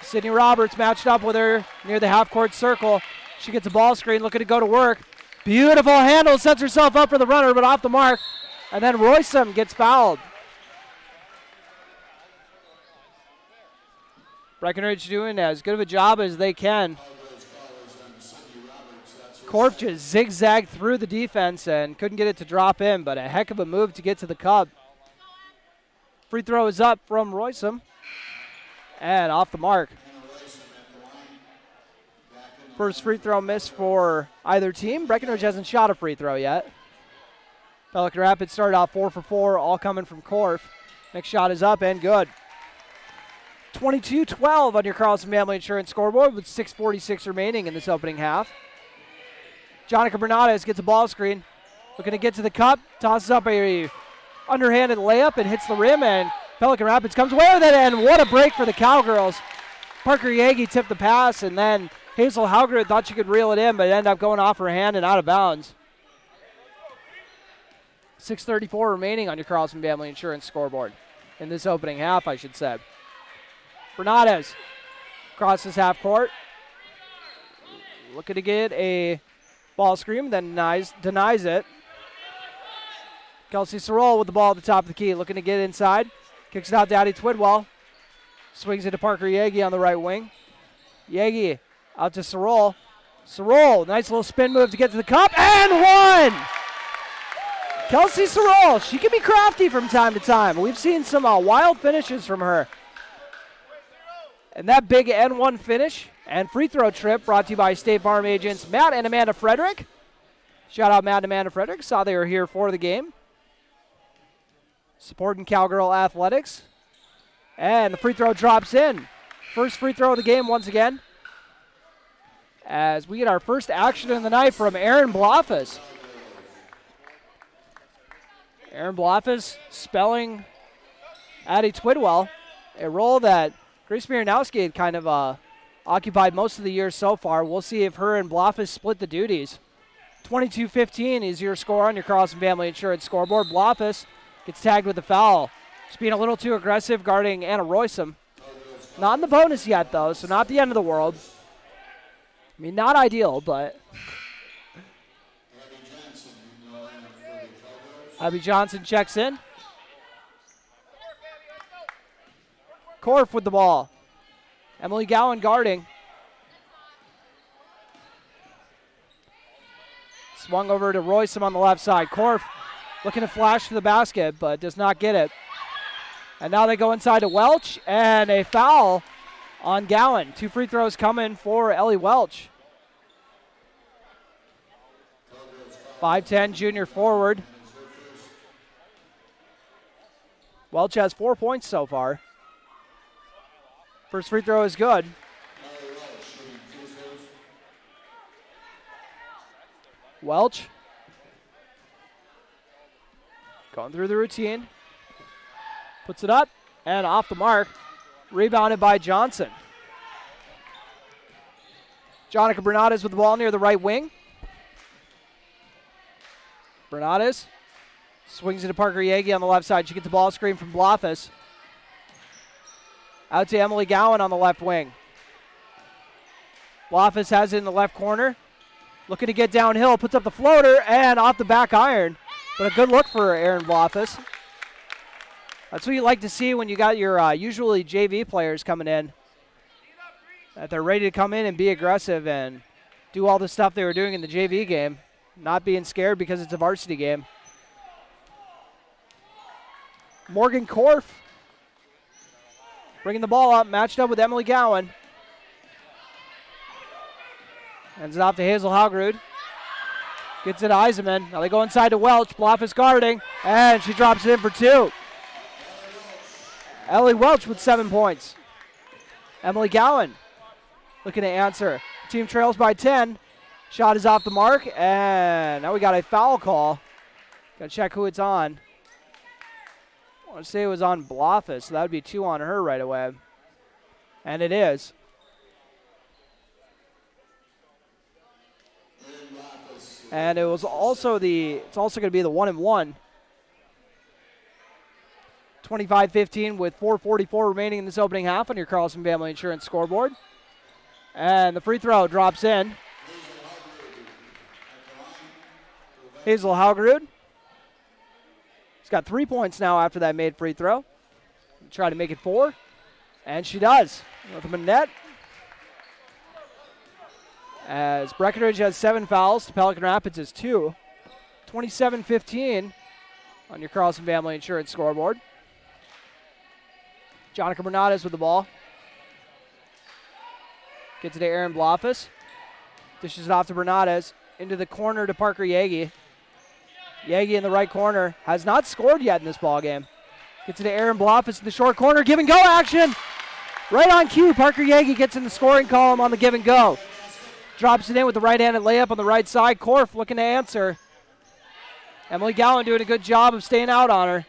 S3: Sydney Roberts matched up with her near the half-court circle. She gets a ball screen, looking to go to work. Beautiful handle, sets herself up for the runner, but off the mark. And then Roysum gets fouled. Breckenridge doing as good of a job as they can. Korf just zigzagged through the defense and couldn't get it to drop in, but a heck of a move to get to the cup. Free throw is up from Roysum. And off the mark. First free throw miss for either team. Breckenridge hasn't shot a free throw yet. Pelican Rapids started off 4 for 4, all coming from Korf. Next shot is up and good. 22-12 on your Carlson Family Insurance scoreboard with 6:46 remaining in this opening half. Jonica Bernades gets a ball screen. Looking to get to the cup. Tosses up a underhanded layup and hits the rim, and Pelican Rapids comes away with it, and what a break for the Cowgirls. Parker Yagi tipped the pass, and then Hazel Haugrud thought she could reel it in, but it ended up going off her hand and out of bounds. 6:34 remaining on your Carlson Family Insurance scoreboard. In this opening half, I should say. Bernades crosses half court. Looking to get a ball screen, then denies it. Kelsey Sorrell with the ball at the top of the key, looking to get inside. Kicks it out to Addie Twidwell. Swings it to Parker Yagi on the right wing. Yagi out to Sorrell. Sorrell, nice little spin move to get to the cup, and one! Kelsey Sorrell, she can be crafty from time to time. We've seen some wild finishes from her. And that big N1 finish and free throw trip brought to you by State Farm agents Matt and Amanda Frederick. Shout out Matt and Amanda Frederick. Saw they were here for the game. Supporting Cowgirl athletics. And the free throw drops in. First free throw of the game once again. As we get our first action of the night from Aaron Blofis. Aaron Blofis spelling Addie Twidwell. A role that Grace Miranowski had kind of occupied most of the year so far. We'll see if her and Blofis split the duties. 22-15 is your score on your Carlson Family Insurance scoreboard. Blofis gets tagged with a foul. Just being a little too aggressive guarding Anna Roysum. Not in the bonus yet, though, so not the end of the world. I mean, not ideal, but Abby Johnson checks in. Korf with the ball. Emily Gowan guarding. Swung over to Royston on the left side. Korf looking to flash to the basket, but does not get it. And now they go inside to Welch, and a foul on Gowan. 2 free throws coming for Ellie Welch. 5'10" junior forward. Welch has 4 points so far. First free throw is good. Welch going through the routine. Puts it up and off the mark. Rebounded by Johnson. Jonica Bernades with the ball near the right wing. Bernades swings it to Parker Yagi on the left side. She gets the ball screen from Blofis. Out to Emily Gowan on the left wing. Blofis has it in the left corner. Looking to get downhill. Puts up the floater and off the back iron. But a good look for Aaron Blofis. That's what you like to see when you got your usually JV players coming in. That they're ready to come in and be aggressive and do all the stuff they were doing in the JV game. Not being scared because it's a varsity game. Morgan Korf bringing the ball up, matched up with Emily Gowan. Hands it off to Hazel Haugrud. Gets it to Eisenman. Now they go inside to Welch. Blofis guarding, and she drops it in for 2. Ellie Welch with 7 points. Emily Gowan looking to answer. Team trails by 10. Shot is off the mark, and now we got a foul call. Got to check who it's on. I want to say it was on Blofis, so that would be 2 on her right away. And it is. And it was also it's also going to be the 1-and-1. 25-15 with 4:44 remaining in this opening half on your Carlson Family Insurance scoreboard. And the free throw drops in. Hazel Haugerud. She's got 3 points now after that made free throw. Try to make it 4. And she does. With them in net. As Breckenridge has 7 fouls, Pelican Rapids has 2. 27-15 on your Carlson Family Insurance scoreboard. Jonica Bernades with the ball. Gets it to Aaron Blofis. Dishes it off to Bernades. Into the corner to Parker Yagi. Yagi in the right corner. Has not scored yet in this ball game. Gets it to Aaron Blofis in the short corner. Give and go action. Right on cue. Parker Yagi gets in the scoring column on the give and go. Drops it in with the right-handed layup on the right side. Korf looking to answer. Emily Gowan doing a good job of staying out on her.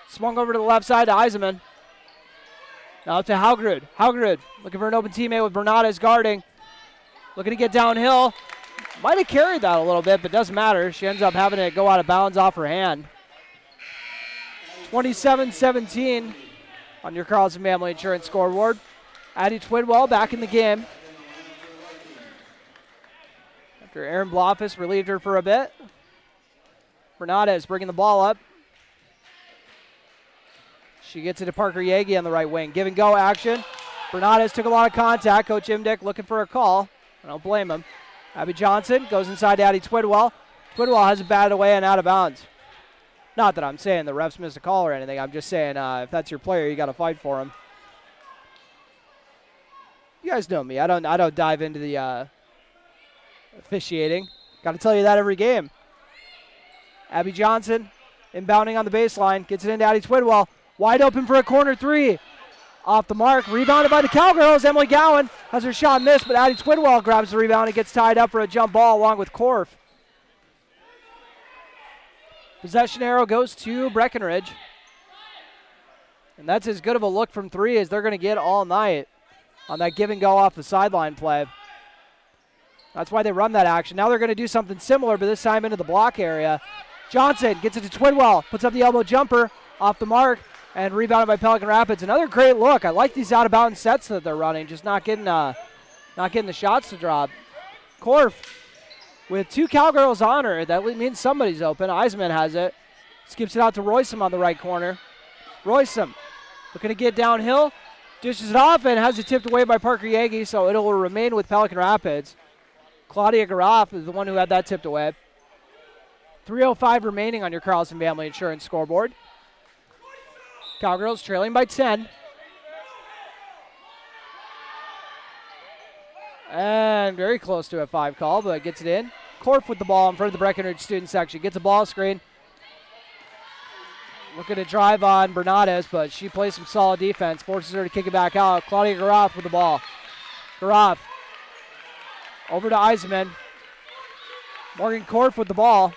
S3: Swung over to the left side to Eisenman. Now up to Haugerud. Haugerud looking for an open teammate with Bernades guarding. Looking to get downhill. Might have carried that a little bit, but doesn't matter. She ends up having it go out of bounds off her hand. 27-17 on your Carlson Family Insurance scoreboard. Addie Twidwell back in the game. After Aaron Blofis relieved her for a bit. Bernades bringing the ball up. She gets it to Parker Yagi on the right wing. Give and go action. Bernades took a lot of contact. Coach Imdick looking for a call. I don't blame him. Abby Johnson goes inside to Addie Twidwell. Twidwell has it batted away and out of bounds. Not that I'm saying the refs missed a call or anything. I'm just saying if that's your player, you got to fight for him. You guys know me. I don't dive into the officiating. Got to tell you that every game. Abby Johnson inbounding on the baseline. Gets it into Addie Twidwell. Wide open for a corner 3. Off the mark. Rebounded by the Cowgirls. Emily Gowan has her shot missed, but Addie Twidwell grabs the rebound and gets tied up for a jump ball along with Korf. Possession arrow goes to Breckenridge. And that's as good of a look from 3 as they're going to get all night on that give and go off the sideline play. That's why they run that action. Now they're going to do something similar, but this time into the block area. Johnson gets it to Twidwell. Puts up the elbow jumper off the mark. And rebounded by Pelican Rapids. Another great look. I like these out-of-bounds sets that they're running, just not getting the shots to drop. Korf with 2 Cowgirls on her. That means somebody's open. Eisman has it. Skips it out to Roysum on the right corner. Roysum looking to get downhill. Dishes it off and has it tipped away by Parker Yagi, so it will remain with Pelican Rapids. Claudia Garoff is the one who had that tipped away. 3:05 remaining on your Carlson Family Insurance scoreboard. Cowgirls trailing by 10. And very close to a 5 call, but gets it in. Korf with the ball in front of the Breckenridge student section. Gets a ball screen. Looking to drive on Bernades, but she plays some solid defense. Forces her to kick it back out. Claudia Garoff with the ball. Garoff over to Eisman. Morgan Korf with the ball.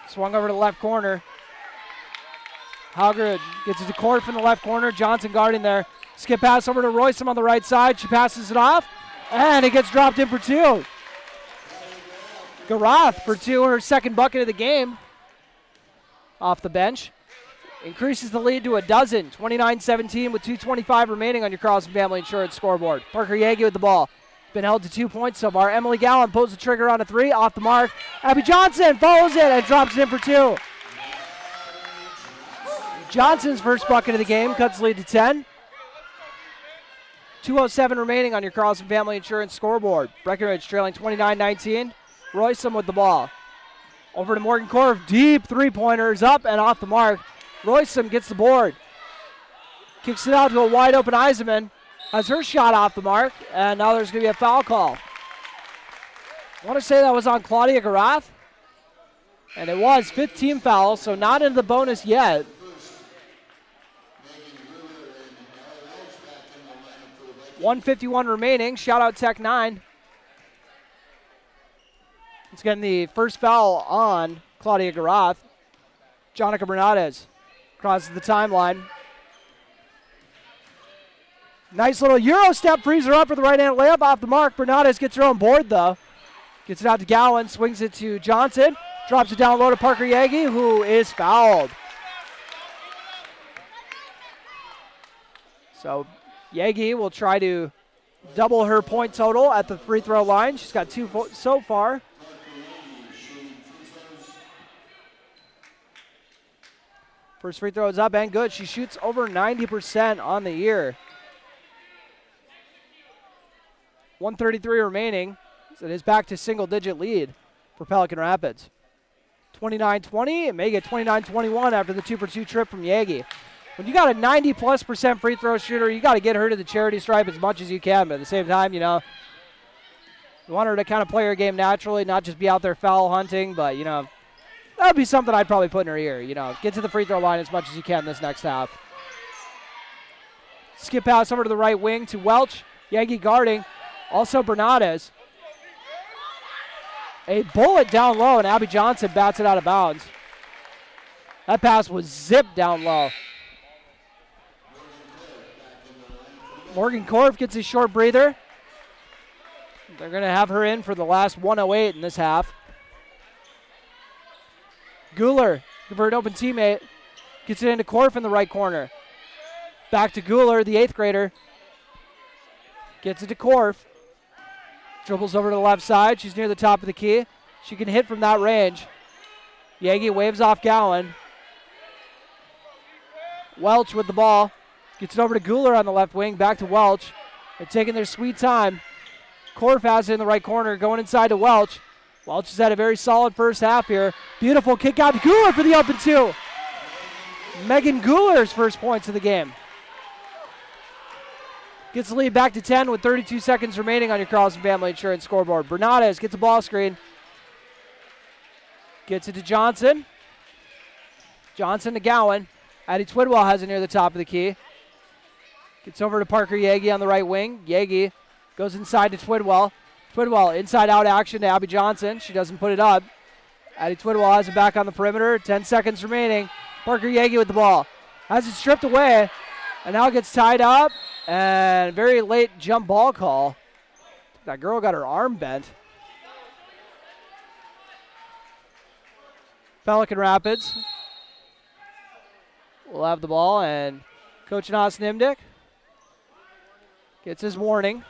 S3: Swung over to the left corner. Hauger gets it to Korf in the left corner. Johnson guarding there. Skip pass over to Roysum on the right side. She passes it off, and it gets dropped in for 2. Garoff for 2, her second bucket of the game. Off the bench. Increases the lead to a dozen. 29-17 with 2:25 remaining on your Carlson Family Insurance scoreboard. Parker Yagi with the ball. Been held to 2 points so far. Emily Gallen pulls the trigger on a 3. Off the mark. Abby Johnson follows it and drops it in for 2. Johnson's first bucket of the game cuts the lead to 10. 2:07 remaining on your Carlson Family Insurance scoreboard. Breckenridge trailing 29-19. Roysum with the ball. Over to Morgan Korf. Deep three-pointers up and off the mark. Roysum gets the board. Kicks it out to a wide-open Eisenman. Has her shot off the mark, and now there's going to be a foul call. I want to say that was on Claudia Garoff. And it was 15 fouls, so not into the bonus yet. .151 remaining. Shout out Tech 9. It's getting the first foul on Claudia Garoff. Jonica Bernades crosses the timeline. Nice little Euro step, frees her up for the right-hand layup off the mark. Bernades gets her own board, though. Gets it out to Gowan, swings it to Johnson. Drops it down low to Parker Yagi, who is fouled. So Yagi will try to double her point total at the free throw line. She's got 2 so far. First free throw is up and good. She shoots over 90% on the year. 1:33 remaining. So it is back to single-digit lead for Pelican Rapids. 29-20. It may get 29-21 after the 2-for-2 trip from Yagi. When you got a 90+% free throw shooter, you got to get her to the charity stripe as much as you can. But at the same time, you know, you want her to kind of play her game naturally, not just be out there foul hunting. But, you know, that would be something I'd probably put in her ear. You know, get to the free throw line as much as you can this next half. Skip pass over to the right wing to Welch. Yagi guarding. Also Bernades. A bullet down low, and Abby Johnson bats it out of bounds. That pass was zipped down low. Morgan Korf gets a short breather. They're going to have her in for the last 1:08 in this half. Guler, for an open teammate, gets it into Korf in the right corner. Back to Guler, the 8th grader. Gets it to Korf. Dribbles over to the left side. She's near the top of the key. She can hit from that range. Yagi waves off Gowan. Welch with the ball. Gets it over to Guler on the left wing. Back to Welch. They're taking their sweet time. Korf has it in the right corner. Going inside to Welch. Welch has had a very solid first half here. Beautiful kick out to Guler for the open 2. Megan Guler's first points of the game. Gets the lead back to 10 with 32 seconds remaining on your Carlson Family Insurance scoreboard. Bernades gets a ball screen. Gets it to Johnson. Johnson to Gowan. Addie Twidwell has it near the top of the key. Gets over to Parker Yagi on the right wing. Yagi goes inside to Twidwell. Twidwell inside out action to Abby Johnson. She doesn't put it up. Addie Twidwell has it back on the perimeter. 10 seconds remaining. Parker Yagi with the ball. Has it stripped away. And now gets tied up. And very late jump ball call. That girl got her arm bent. Pelican Rapids will have the ball, and Coach Nas Nimdick gets his warning.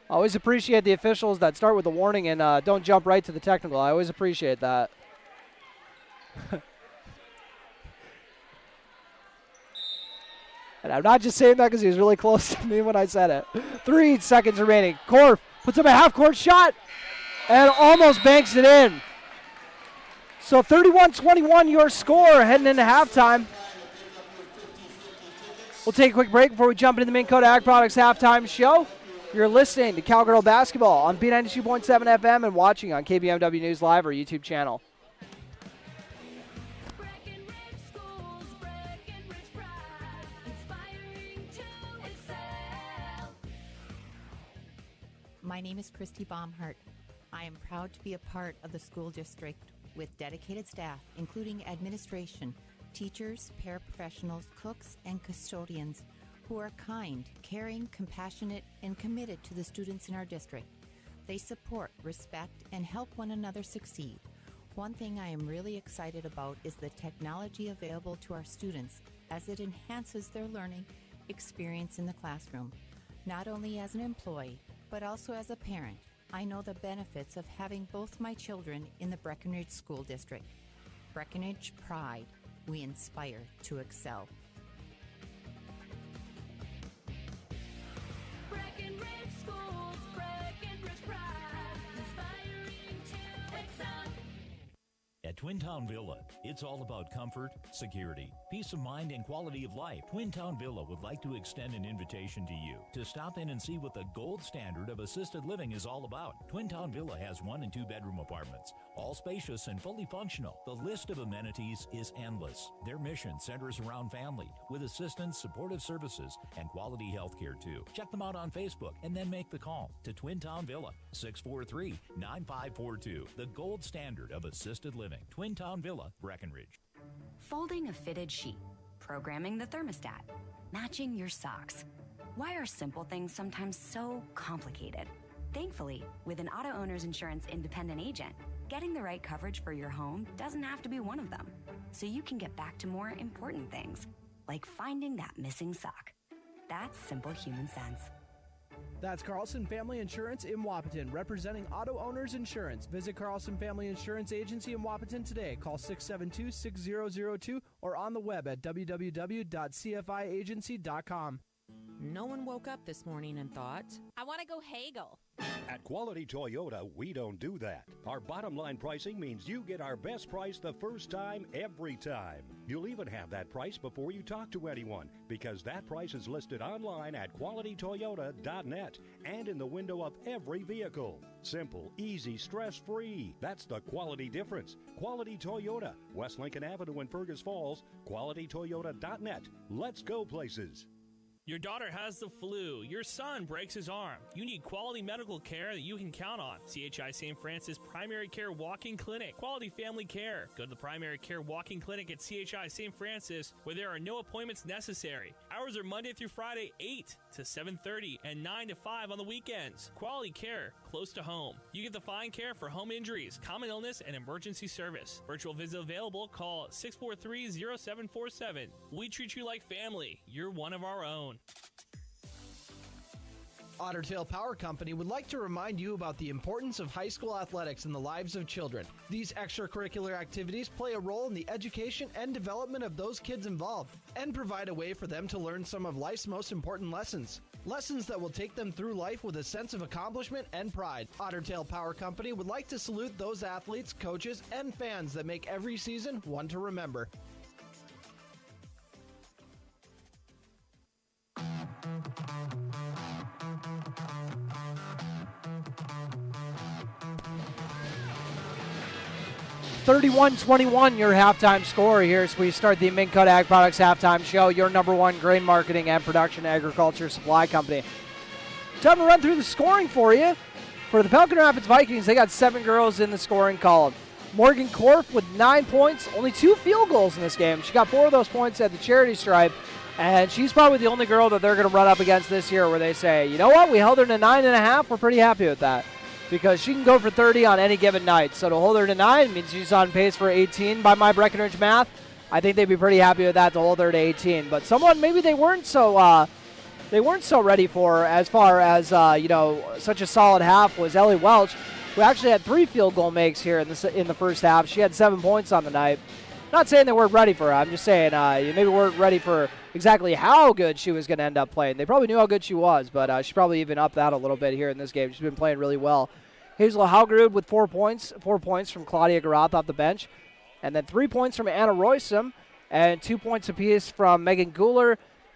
S3: Always appreciate the officials that start with a warning and don't jump right to the technical. I always appreciate that. And I'm not just saying that because he was really close to me when I said it. 3 seconds remaining. Korf puts up a half-court shot and almost banks it in. So 31-21 your score heading into halftime. We'll take a quick break before we jump into the Minn Kota Ag Products halftime show. You're listening to Cowgirl Basketball on B92.7 FM and watching on KBMW News Live or YouTube channel.
S15: My name is Christy Baumhart. I am proud to be a part of the school district with dedicated staff, including administration, teachers, paraprofessionals, cooks, and custodians who are kind, caring, compassionate, and committed to the students in our district. They support, respect, and help one another succeed. One thing I am really excited about is the technology available to our students as it enhances their learning experience in the classroom. Not only as an employee, but also as a parent, I know the benefits of having both my children in the Breckenridge School District. Breckenridge Pride. We inspire to excel.
S12: Breckenridge Schools, Breckenridge Pride, inspiring to excel.
S1: At Twin Town Villa, it's all about comfort, security, peace of mind, and quality of life. Twin Town Villa would like to extend an invitation to you to stop in and see what the gold standard of assisted living is all about. Twin Town Villa has 1 and 2 bedroom apartments, all spacious and fully functional. The list of amenities is endless. Their mission centers around family, with assistance, supportive services, and quality health care too. Check them out on Facebook and then make the call to Twin Town Villa, 643-9542. The gold standard of assisted living. Twin Town Villa, Breckenridge.
S16: Folding a fitted sheet, programming the thermostat, matching your socks. Why are simple things sometimes so complicated? Thankfully, with an Auto Owners Insurance independent agent, getting the right coverage for your home doesn't have to be one of them. So you can get back to more important things, like finding that missing sock. That's simple human sense.
S9: That's Carlson Family Insurance in Wapaton, representing Auto Owners Insurance. Visit Carlson Family Insurance Agency in Wapaton today. Call 672-6002 or on the web at www.cfiagency.com.
S17: No one woke up this morning and thought,
S18: I want to go haggle.
S10: At Quality Toyota, we don't do that. Our bottom line pricing means you get our best price the first time, every time. You'll even have that price before you talk to anyone, because that price is listed online at qualitytoyota.net and in the window of every vehicle. Simple, easy, stress-free. That's the quality difference. Quality Toyota, West Lincoln Avenue in Fergus Falls, qualitytoyota.net. Let's go places.
S19: Your daughter has the flu. Your son breaks his arm. You need quality medical care that you can count on. CHI St. Francis Primary Care Walk-In Clinic. Quality family care. Go to the Primary Care Walk-In Clinic at CHI St. Francis, where there are no appointments necessary. Hours are Monday through Friday, 8 to 7:30 and 9 to 5 on the weekends. Quality care close to home. You get the fine care for home injuries, common illness, and emergency service. Virtual visit available. Call 643-0747. We treat you like family. You're one of our own.
S9: Otter Tail Power Company would like to remind you about the importance of high school athletics in the lives of children. These extracurricular activities play a role in the education and development of those kids involved and provide a way for them to learn some of life's most important lessons. Lessons that will take them through life with a sense of accomplishment and pride. Otter Tail Power Company would like to salute those athletes, coaches, and fans that make every season one to remember.
S3: (31-21) your halftime score here as we start the Minn Kota Ag Products halftime show, your number one grain marketing and production agriculture supply company. Time to run through the scoring for you. For the Pelican Rapids Vikings, they got 7 girls in the scoring column. Morgan Korf with 9 points, only 2 field goals in this game. She got 4 of those points at the charity stripe, and she's probably the only girl that they're going to run up against this year where they say, you know what, we held her to 9.5. We're pretty happy with that, because she can go for 30 on any given night. So to hold her to 9 means she's on pace for 18 by my Breckenridge math. I think they'd be pretty happy with that to hold her to 18. But someone, maybe they weren't so they weren't so ready for as far as, such a solid half was Ellie Welch, who actually had 3 field goal makes here in the first half. She had 7 points on the night. Not saying they weren't ready for her. I'm just saying you maybe weren't ready for exactly how good she was going to end up playing. They probably knew how good she was, but she probably even upped that a little bit here in this game. She's been playing really well. Hazel Haugerud with 4 points. 4 points from Claudia Garoth off the bench. And then 3 points from Anna Roysum and 2 points apiece from Megan Guler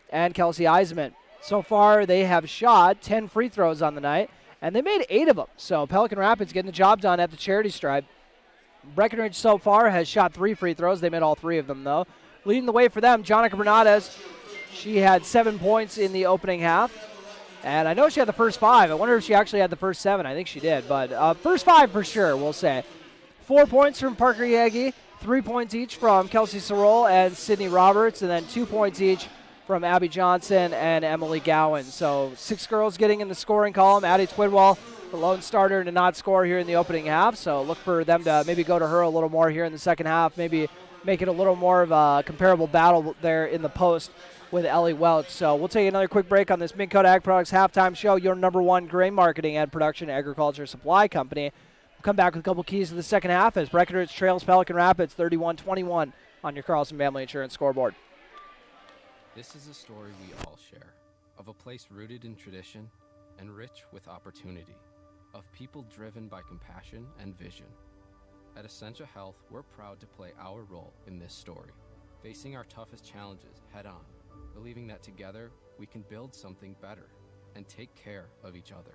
S3: and Kelsey Eisman. So far, they have shot 10 free throws on the night, and they made 8 of them. So Pelican Rapids getting the job done at the charity stripe. Breckenridge so far has shot 3 free throws. They made all 3 of them, though. Leading the way for them, Jonica Bernades. She had 7 points in the opening half. And I know she had the first 5. I wonder if she actually had the first 7. I think she did. But first 5 for sure, we'll say. 4 points from Parker Yagi. 3 points each from Kelsey Sorrell and Sydney Roberts. And then 2 points each from Abby Johnson and Emily Gowan. So 6 girls getting in the scoring column. Addie Twidwell, the lone starter, to not score here in the opening half. So look for them to maybe go to her a little more here in the second half. Maybe make it a little more of a comparable battle there in the post with Ellie Welch. So we'll take another quick break on this Minn Kota Ag Products halftime show, your #1 grain marketing and production agriculture supply company. We'll come back with a couple keys to the second half as Breckenridge trails Pelican Rapids 31-21 on your Carlson Family Insurance scoreboard.
S11: This is a story we all share, of a place rooted in tradition and rich with opportunity, of people driven by compassion and vision. At Essentia Health, we're proud to play our role in this story, facing our toughest challenges head-on, believing that together we can build something better and take care of each other,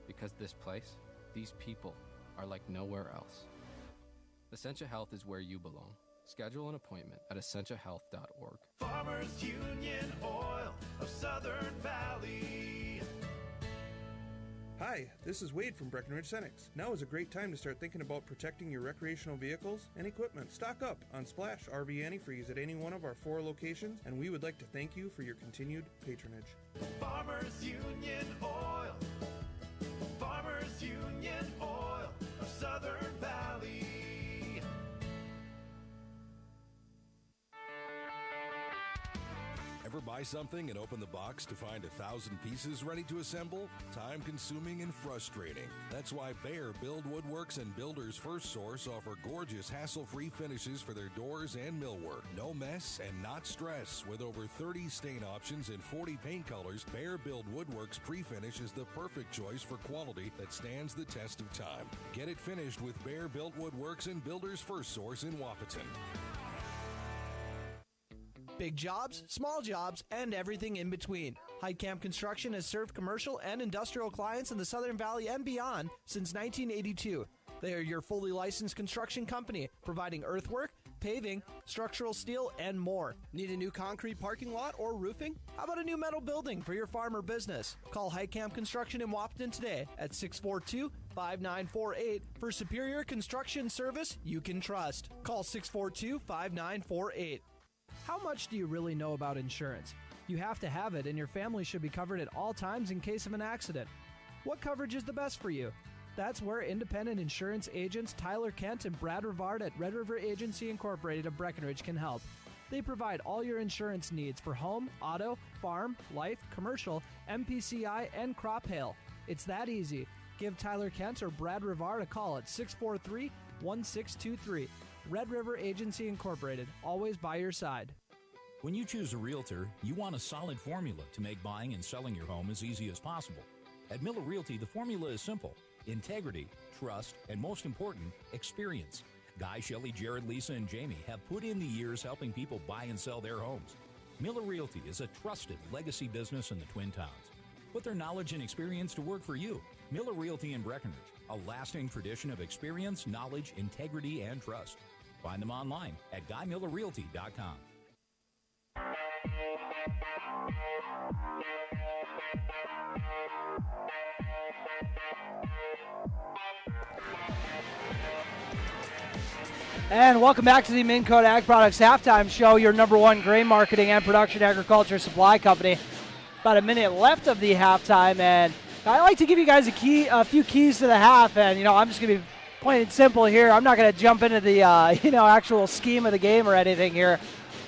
S11: because this place, these people, are like nowhere else. Essentia Health is where you belong. Schedule an appointment at essentiahealth.org.
S12: Farmers Union Oil of Southern Valley.
S13: Hi, this is Wade from Breckenridge Cenex. Now is a great time to start thinking about protecting your recreational vehicles and equipment. Stock up on Splash RV Antifreeze at any one of our 4 locations, and we would like to thank you for your continued patronage.
S12: Farmers Union Oil. Farmers Union Oil of Southern Valley.
S14: Ever buy something and open the box to find 1,000 pieces ready to assemble? Time consuming and frustrating. That's why Bear Build Woodworks and Builders First Source offer gorgeous hassle-free finishes for their doors and millwork. No mess and not stress. With over 30 stain options and 40 paint colors, Bear Build Woodworks pre-finish is the perfect choice for quality that stands the test of time. Get it finished with Bear Built Woodworks and Builders First Source in Wapaton.
S9: Big jobs, small jobs, and everything in between. Heitkamp Construction has served commercial and industrial clients in the Southern Valley and beyond since 1982. They are your fully licensed construction company, providing earthwork, paving, structural steel, and more. Need a new concrete parking lot or roofing? How about a new metal building for your farm or business? Call Heitkamp Construction in Wapaton today at 642-5948 for superior construction service you can trust. Call 642-5948. How much do you really know about insurance? You have to have it, and your family should be covered at all times in case of an accident. What coverage is the best for you? That's where independent insurance agents Tyler Kent and Brad Rivard at Red River Agency Incorporated of Breckenridge can help. They provide all your insurance needs for home, auto, farm, life, commercial, MPCI, and crop hail. It's that easy. Give Tyler Kent or Brad Rivard a call at 643-1623. Red River Agency Incorporated, always by your side.
S1: When you choose a realtor, you want a solid formula to make buying and selling your home as easy as possible. At Miller Realty, the formula is simple: integrity, trust, and most important, experience. Guy, Shelley, Jared, Lisa, and Jamie have put in the years helping people buy and sell their homes. Miller Realty is a trusted legacy business in the Twin Towns. Put their knowledge and experience to work for you. Miller Realty in Breckenridge, a lasting tradition of experience, knowledge, integrity, and trust. Find them online at GuyMillerRealty.com.
S3: And welcome back to the Minn Kota Ag Products halftime show, your #1 grain marketing and production agriculture supply company. About a minute left of the halftime, and I like to give you guys a few keys to the half, and I'm just going to be plain and simple here. I'm not going to jump into the actual scheme of the game or anything here.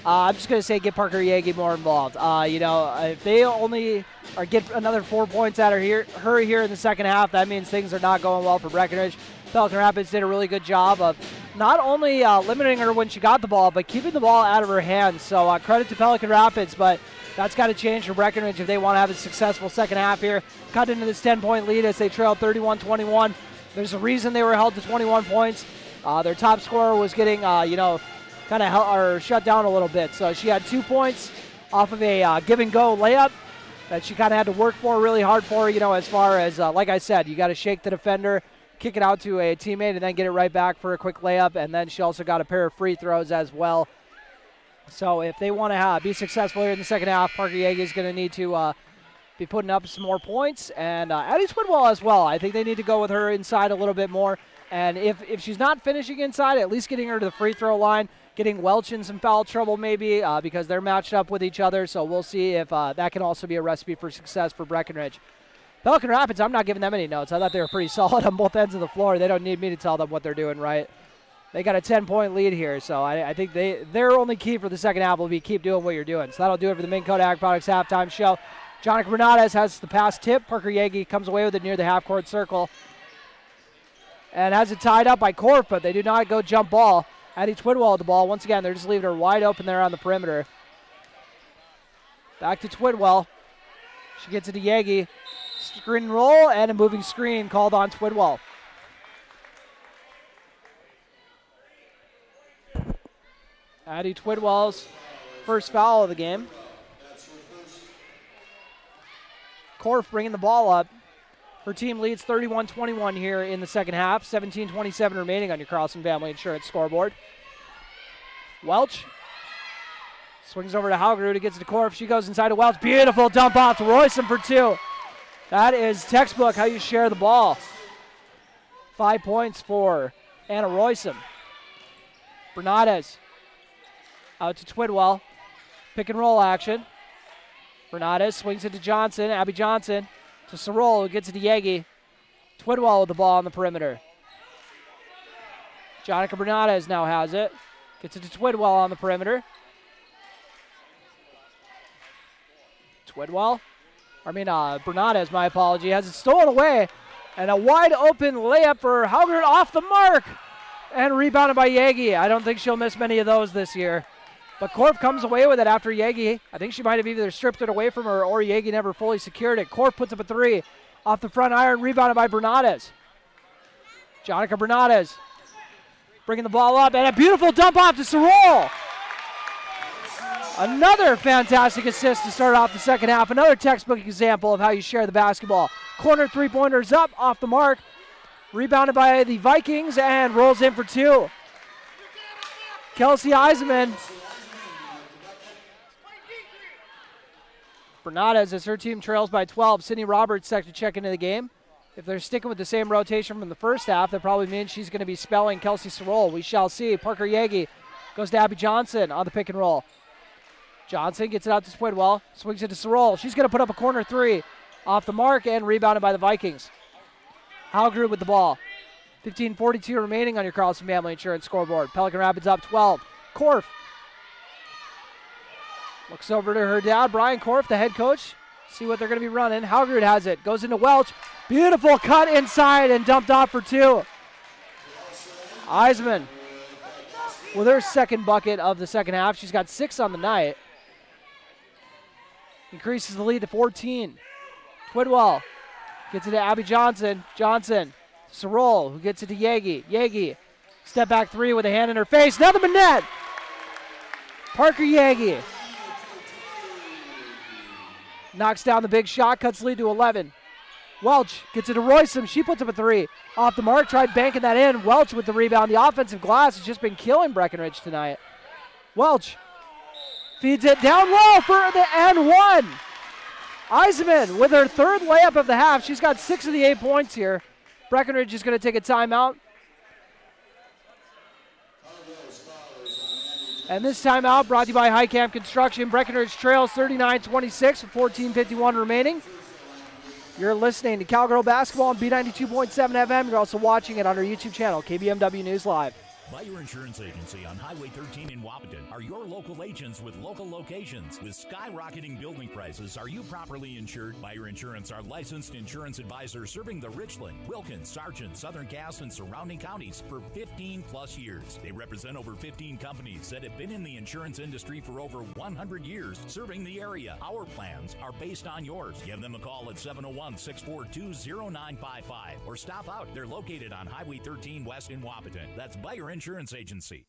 S3: I'm just going to say get Parker Yagi more involved. If they only get another 4 points out of her here in the second half, that means things are not going well for Breckenridge. Pelican Rapids did a really good job of not only limiting her when she got the ball, but keeping the ball out of her hands. So credit to Pelican Rapids, but that's got to change for Breckenridge if they want to have a successful second half here. Cut into this 10-point lead as they trailed 31-21. There's a reason they were held to 21 points. Their top scorer was getting, kind of shut down a little bit. So she had 2 points off of a give-and-go layup that she kind of had to work for really hard for, as far as, like I said, you got to shake the defender, kick it out to a teammate, and then get it right back for a quick layup. And then she also got a pair of free throws as well. So if they want to be successful here in the second half, Parker Yagi is going to need to be putting up some more points. And Addie Swidwell as well. I think they need to go with her inside a little bit more. And if she's not finishing inside, at least getting her to the free throw line, getting Welch in some foul trouble maybe because they're matched up with each other. So we'll see if that can also be a recipe for success for Breckenridge. Pelican Rapids, I'm not giving them any notes. I thought they were pretty solid on both ends of the floor. They don't need me to tell them what they're doing right. They got a 10-point lead here, so I think their only key for the second half will be keep doing what you're doing. So that'll do it for the Minn Kota Ag Products halftime show. Jonica Bernardes has the pass tip. Parker Yagi comes away with it near the half-court circle. And has it tied up by Corp, but they do not go jump ball. Addie Twidwell with the ball. Once again, they're just leaving her wide open there on the perimeter. Back to Twidwell. She gets it to Yagi. Screen and roll, and a moving screen called on Twidwell. Addie Twidwell's first foul of the game. Korf bringing the ball up. Her team leads 31-21 here in the second half. 17:27 remaining on your Carlson Family Insurance scoreboard. Welch swings over to Haugerud. It gets to Korf. She goes inside to Welch. Beautiful dump off to Royson for two. That is textbook how you share the ball. 5 points for Anna Royson. Bernardes out to Twidwell. Pick and roll action. Bernardes swings it to Johnson. Abby Johnson to Sorol, who gets it to Yagi. Twidwell with the ball on the perimeter. Jonica Bernardes now has it. Gets it to Twidwell on the perimeter. Bernardes, my apology, has it stolen away. And a wide open layup for Hauger off the mark. And rebounded by Yagi. I don't think she'll miss many of those this year. But Korf comes away with it after Yagi. I think she might have either stripped it away from her or Yagi never fully secured it. Korf puts up a three off the front iron, rebounded by Bernardes. Jonica Bernardes bringing the ball up, and a beautiful dump off to Sorol. Another fantastic assist to start off the second half. Another textbook example of how you share the basketball. Corner three-pointers up, off the mark. Rebounded by the Vikings and rolls in for two. Kelsey Eisenman. Bernardes, as her team trails by 12. Sydney Roberts set to check into the game. If they're sticking with the same rotation from the first half, that probably means she's going to be spelling Kelsey Sorol. We shall see. Parker Yagi goes to Abby Johnson on the pick and roll. Johnson gets it out to Twidwell, swings it to Sorol. She's going to put up a corner three off the mark and rebounded by the Vikings. Haugerud with the ball. 15:42 remaining on your Carlson Family Insurance scoreboard. Pelican Rapids up 12. Korf looks over to her dad, Brian Korf, the head coach. See what they're going to be running. Haugerud has it. Goes into Welch. Beautiful cut inside and dumped off for two. Eisman with her second bucket of the second half. She's got 6 on the night. Increases the lead to 14. Twidwell gets it to Abby Johnson. Johnson. Sorol, who gets it to Yagi. Yagi. Step back three with a hand in her face. Nothing but net. Parker Yagi knocks down the big shot, cuts lead to 11. Welch gets it to Royson. She puts up a three. Off the mark, tried banking that in. Welch with the rebound. The offensive glass has just been killing Breckenridge tonight. Welch feeds it down low for the and one. Eisenman with her third layup of the half. She's got 6 of the 8 points here. Breckenridge is going to take a timeout. And this timeout brought to you by Highcamp Construction. Breckenridge trails 39-26 with 14:51 remaining. You're listening to Cowgirl Basketball on B92.7 FM. You're also watching it on our YouTube channel, KBMW News Live.
S1: Buyer Insurance Agency on Highway 13 in Wapaton are your local agents with local locations. With skyrocketing building prices, are you properly insured? Buyer Insurance are licensed insurance advisors serving the Richland, Wilkins, Sargent, Southern Cass, and surrounding counties for 15 plus years. They represent over 15 companies that have been in the insurance industry for over 100 years, serving the area. Our plans are based on yours. Give them a call at 701-642-0955 or stop out. They're located on Highway 13 West in Wapaton. That's Buyer Insurance Agency.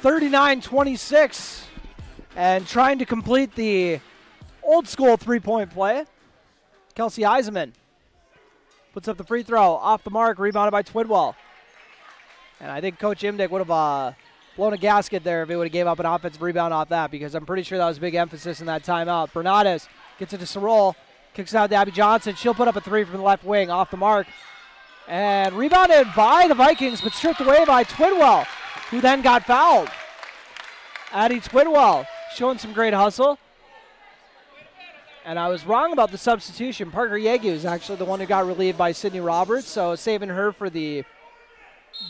S3: (39-26), and trying to complete the old school three-point play. Kelsey Eisenman puts up the free throw, off the mark, rebounded by Twidwell. And I think Coach Imdick would have blown a gasket there if he would have gave up an offensive rebound off that, because I'm pretty sure that was a big emphasis in that timeout. Bernades gets it to Sorrell, kicks it out to Abby Johnson. She'll put up a three from the left wing, off the mark. And rebounded by the Vikings, but stripped away by Twidwell, who then got fouled. Addie Twidwell showing some great hustle. And I was wrong about the substitution. Parker Yegu is actually the one who got relieved by Sydney Roberts, so saving her for the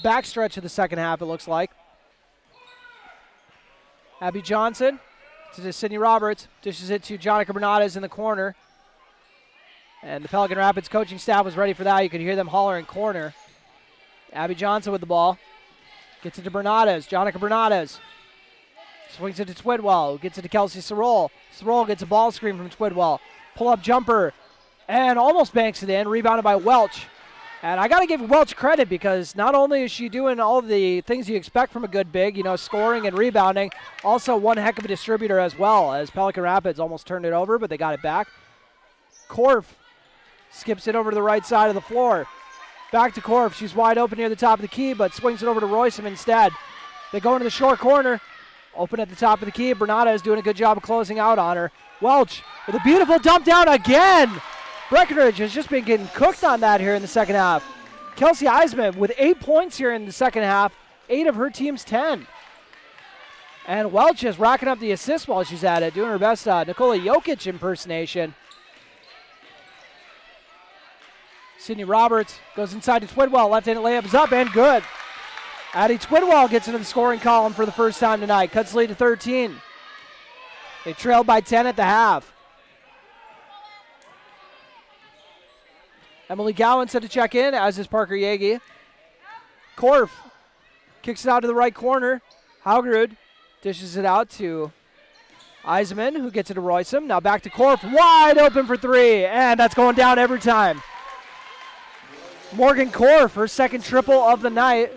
S3: backstretch of the second half, it looks like. Abby Johnson to Sydney Roberts, dishes it to Jonica Bernades in the corner. And the Pelican Rapids coaching staff was ready for that. You could hear them hollering corner. Abby Johnson with the ball. Gets it to Bernades. Jonica Bernades swings it to Twidwell. Gets it to Kelsey Sorrell. Sorrell gets a ball screen from Twidwell. Pull-up jumper. And almost banks it in. Rebounded by Welch. And I got to give Welch credit, because not only is she doing all the things you expect from a good big, you know, scoring and rebounding, also one heck of a distributor as well, as Pelican Rapids almost turned it over, but they got it back. Korf skips it over to the right side of the floor. Back to Korf. She's wide open near the top of the key, but swings it over to Royston instead. They go into the short corner. Open at the top of the key. Bernada is doing a good job of closing out on her. Welch with a beautiful dump down again. Breckenridge has just been getting cooked on that here in the second half. Kelsey Eisman with 8 points here in the second half, 8 of her team's 10. And Welch is racking up the assists while she's at it, doing her best Nikola Jokic impersonation. Sydney Roberts goes inside to Twidwell. Left-handed layup is up and good. Addie Twidwell gets into the scoring column for the first time tonight. Cuts the lead to 13. They trailed by 10 at the half. Emily Gowan set to check in, as is Parker Yagi. Korf kicks it out to the right corner. Haugerud dishes it out to Eisenman, who gets it to Royston. Now back to Korf, wide open for three, and that's going down every time. Morgan Korf, her second triple of the night.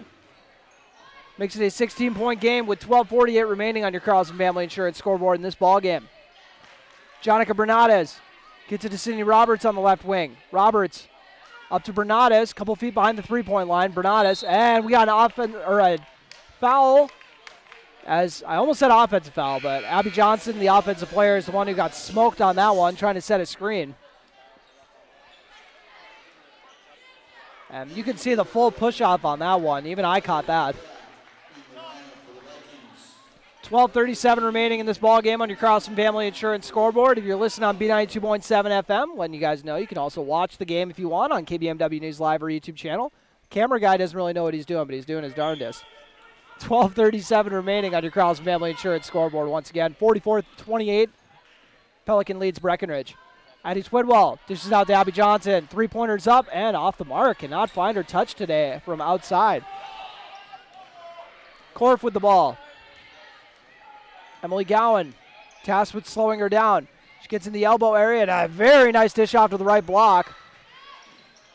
S3: Makes it a 16-point game with 12:48 remaining on your Carlson Family Insurance scoreboard in this ball game. Jonica Bernades gets it to Sydney Roberts on the left wing. Roberts up to Bernades, a couple feet behind the three-point line. Bernades, and we got a foul. As I almost said offensive foul, but Abby Johnson, the offensive player, is the one who got smoked on that one, trying to set a screen. And you can see the full push-off on that one. Even I caught that. 12:37 remaining in this ball game on your Carlson Family Insurance scoreboard. If you're listening on B92.7 FM, letting you guys know, you can also watch the game if you want on KBMW News Live or YouTube channel. Camera guy doesn't really know what he's doing, but he's doing his darndest. 12:37 remaining on your Carlson Family Insurance scoreboard. Once again, 44-28. Pelican leads Breckenridge. Addie Twidwell dishes out to Abby Johnson. Three-pointers up and off the mark. Cannot find her touch today from outside. Korf with the ball. Emily Gowan tasked with slowing her down. She gets in the elbow area and a very nice dish off to the right block.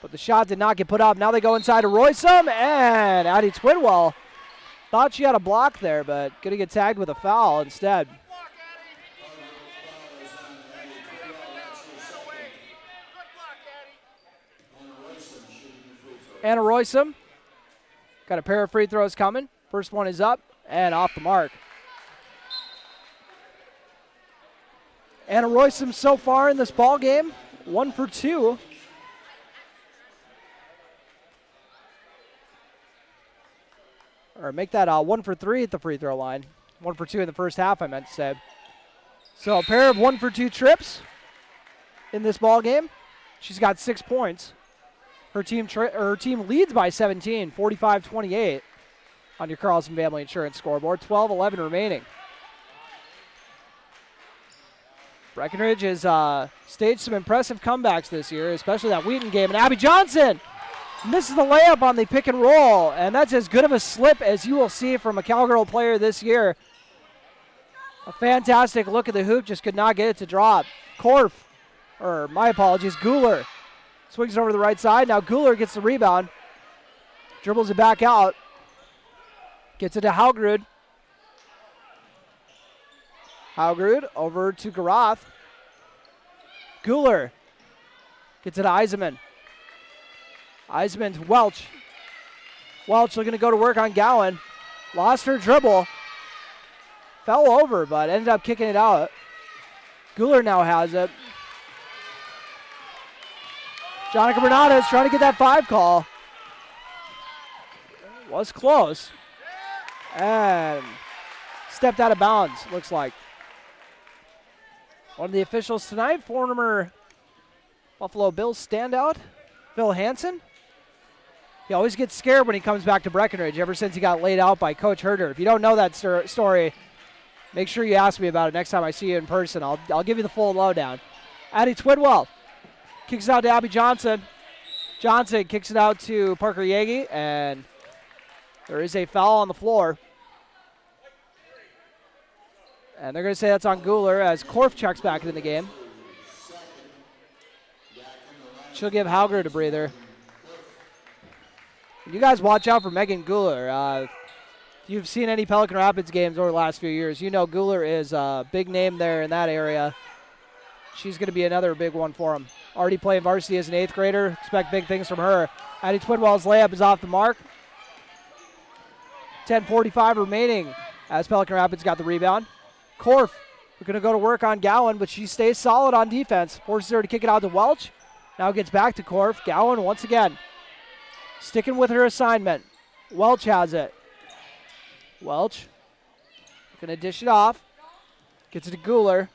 S3: But the shot did not get put up. Now they go inside to Royston, and Addie Twidwell thought she had a block there, but going to get tagged with a foul instead. Anna Royston got a pair of free throws coming. First one is up and off the mark. Anna Royston so far in this ball game, 1 for 2. Or make that 1 for 3 at the free throw line. 1 for 2 in the first half, I meant to say. So a pair of 1-for-2 trips in this ball game. She's got 6 points. Her team leads by 17, 45-28 on your Carlson Family Insurance scoreboard. 12-11 remaining. Breckenridge has staged some impressive comebacks this year, especially that Wheaton game. And Abby Johnson misses the layup on the pick and roll, and that's as good of a slip as you will see from a Cowgirl player this year. A fantastic look at the hoop, just could not get it to drop. Guler swings it over to the right side. Now Guler gets the rebound, dribbles it back out, gets it to Haugrud. Haugrud over to Garoth. Guler gets it to Eisenman. Eisenman to Welch. Welch looking to go to work on Gowan. Lost her dribble. Fell over, but ended up kicking it out. Guler now has it. Jonica Bernardes trying to get that 5 call. Was close. And stepped out of bounds, looks like. One of the officials tonight, former Buffalo Bills standout, Phil Hansen. He always gets scared when he comes back to Breckenridge ever since he got laid out by Coach Herder. If you don't know that story, make sure you ask me about it next time I see you in person. I'll give you the full lowdown. Addie Twidwell kicks it out to Abby Johnson. Johnson kicks it out to Parker Yagi, and there is a foul on the floor. And they're going to say that's on Guler as Korf checks back into the game. She'll give Hauger a breather. You guys watch out for Megan Guler. If you've seen any Pelican Rapids games over the last few years, you know Guler is a big name there in that area. She's going to be another big one for them. Already playing varsity as an 8th grader. Expect big things from her. Addie Twidwell's layup is off the mark. 10:45 remaining as Pelican Rapids got the rebound. Korf, we're going to go to work on Gowan, but she stays solid on defense. Forces her to kick it out to Welch. Now gets back to Korf. Gowan once again sticking with her assignment. Welch has it. Welch going to dish it off. Gets it to Guler.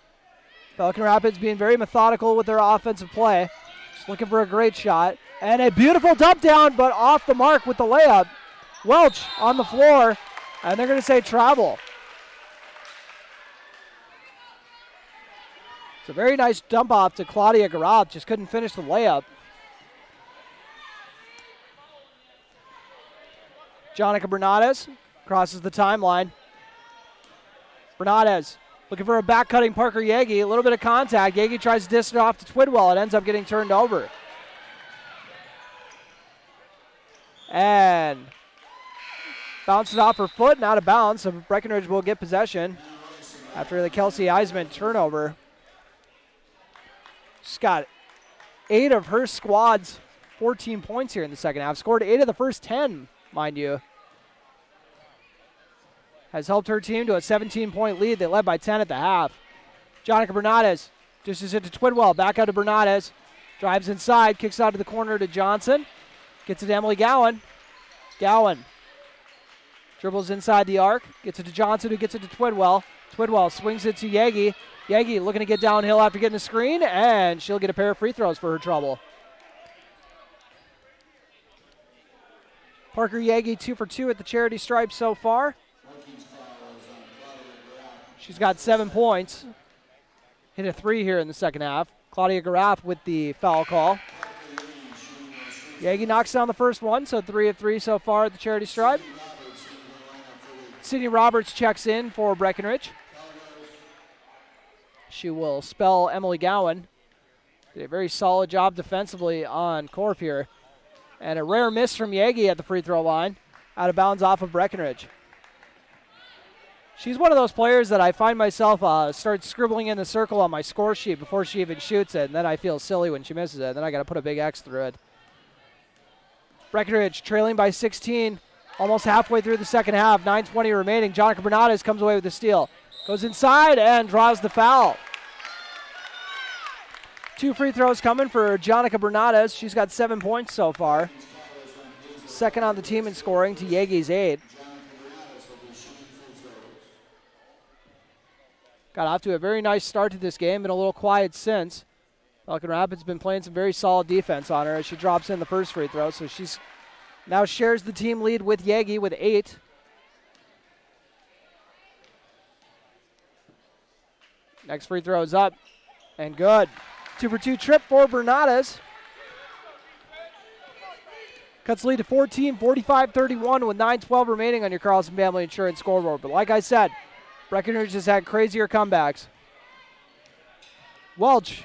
S3: Pelican Rapids being very methodical with their offensive play. Just looking for a great shot. And a beautiful dump down, but off the mark with the layup. Welch on the floor, and they're going to say travel. It's a very nice dump off to Claudia Garoth. Just couldn't finish the layup. Jonica Bernardes crosses the timeline. Bernardes looking for a back-cutting Parker Yagi. A little bit of contact. Yagi tries to dish it off to Twidwell. It ends up getting turned over. And bounces off her foot and out of bounds. So Breckenridge will get possession after the Kelsey Eisman turnover. She's got 8 of her squad's 14 points here in the second half. Scored 8 of the first 10, mind you. Has helped her team to a 17-point lead. They led by 10 at the half. Jonica Bernardes dishes it to Twidwell. Back out to Bernardes. Drives inside. Kicks out to the corner to Johnson. Gets it to Emily Gowan. Gowan dribbles inside the arc. Gets it to Johnson, who gets it to Twidwell. Twidwell swings it to Yagi. Yagi looking to get downhill after getting the screen, and she'll get a pair of free throws for her trouble. Parker Yagi 2 for 2 at the charity stripe so far. She's got 7 points. Hit a 3 here in the second half. Claudia Garoth with the foul call. Yagi knocks down the first one, so 3 of 3 so far at the charity stripe. Sydney Roberts checks in for Breckenridge. She will spell Emily Gowan. Did a very solid job defensively on Korf here. And a rare miss from Yagi at the free throw line. Out of bounds off of Breckenridge. She's one of those players that I find myself start scribbling in the circle on my score sheet before she even shoots it. And then I feel silly when she misses it. And then I got to put a big X through it. Breckenridge trailing by 16. Almost halfway through the second half. 9:20 remaining. Jonica Bernardes comes away with the steal. Goes inside and draws the foul. 2 free throws coming for Jonica Bernardes. She's got 7 points so far. Second on the team in scoring to Yagi's 8. Got off to a very nice start to this game, been a little quiet since. Pelican Rapids been playing some very solid defense on her as she drops in the first free throw. So she's now shares the team lead with Yagi with 8. Next free throw is up and good. 2 for 2 trip for Bernades. Cuts the lead to 14, 45-31 with 9:12 remaining on your Carlson Family Insurance scoreboard. But like I said, Breckenridge has had crazier comebacks. Welch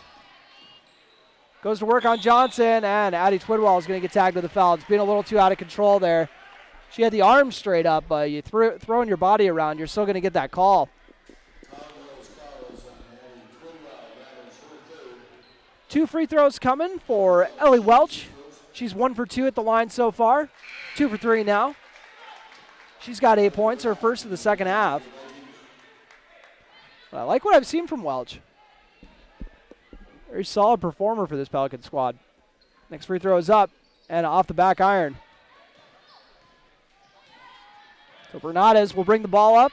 S3: goes to work on Johnson, and Addie Twidwell is going to get tagged with a foul. It's been a little too out of control there. She had the arm straight up, but you throwing your body around, you're still going to get that call. 2 free throws coming for Ellie Welch. She's 1 for 2 at the line so far. 2 for 3 now. She's got 8 points, her first of the second half. But I like what I've seen from Welch. Very solid performer for this Pelican squad. Next free throw is up and off the back iron. So Bernades will bring the ball up.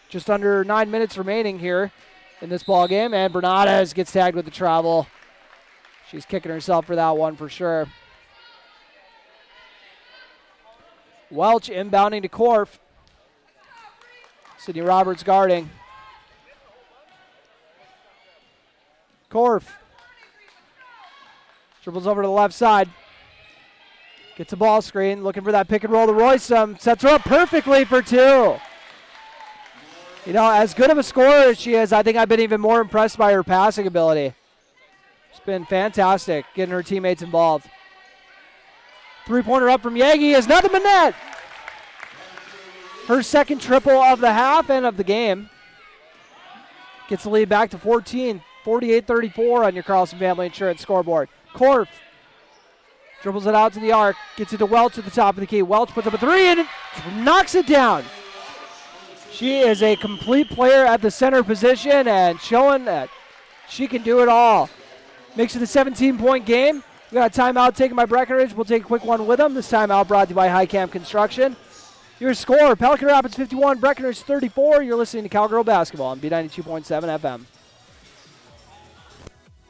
S3: Just under 9 minutes remaining here in this ball game, and Bernades gets tagged with the travel. She's kicking herself for that one for sure. Welch inbounding to Korf. Sydney Roberts guarding. Korf dribbles over to the left side. Gets a ball screen, looking for that pick and roll to Roysum. Sets her up perfectly for 2. You know, as good of a scorer as she is, I think I've been even more impressed by her passing ability. It's been fantastic getting her teammates involved. 3-pointer up from Yagi is nothing but net. Her second triple of the half and of the game. Gets the lead back to 14, 48-34 on your Carlson Family Insurance scoreboard. Korf dribbles it out to the arc, gets it to Welch at the top of the key. Welch puts up a 3 and knocks it down. She is a complete player at the center position and showing that she can do it all. Makes it a 17-point game. We got a timeout taken by Breckenridge. We'll take a quick one with them. This timeout brought to you by High Camp Construction. Your score, Pelican Rapids 51, Breckenridge 34. You're listening to Cowgirl Basketball on B92.7 FM.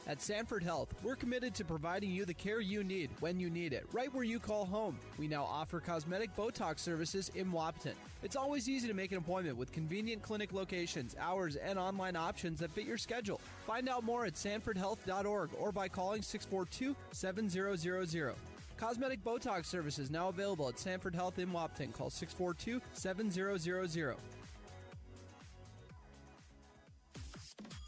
S9: At Sanford Health, we're committed to providing you the care you need when you need it, right where you call home. We now offer cosmetic Botox services in Wapton. It's always easy to make an appointment with convenient clinic locations, hours, and online options that fit your schedule. Find out more at sanfordhealth.org or by calling 642-7000. Cosmetic Botox services now available at Sanford Health in Wapton. Call 642-7000.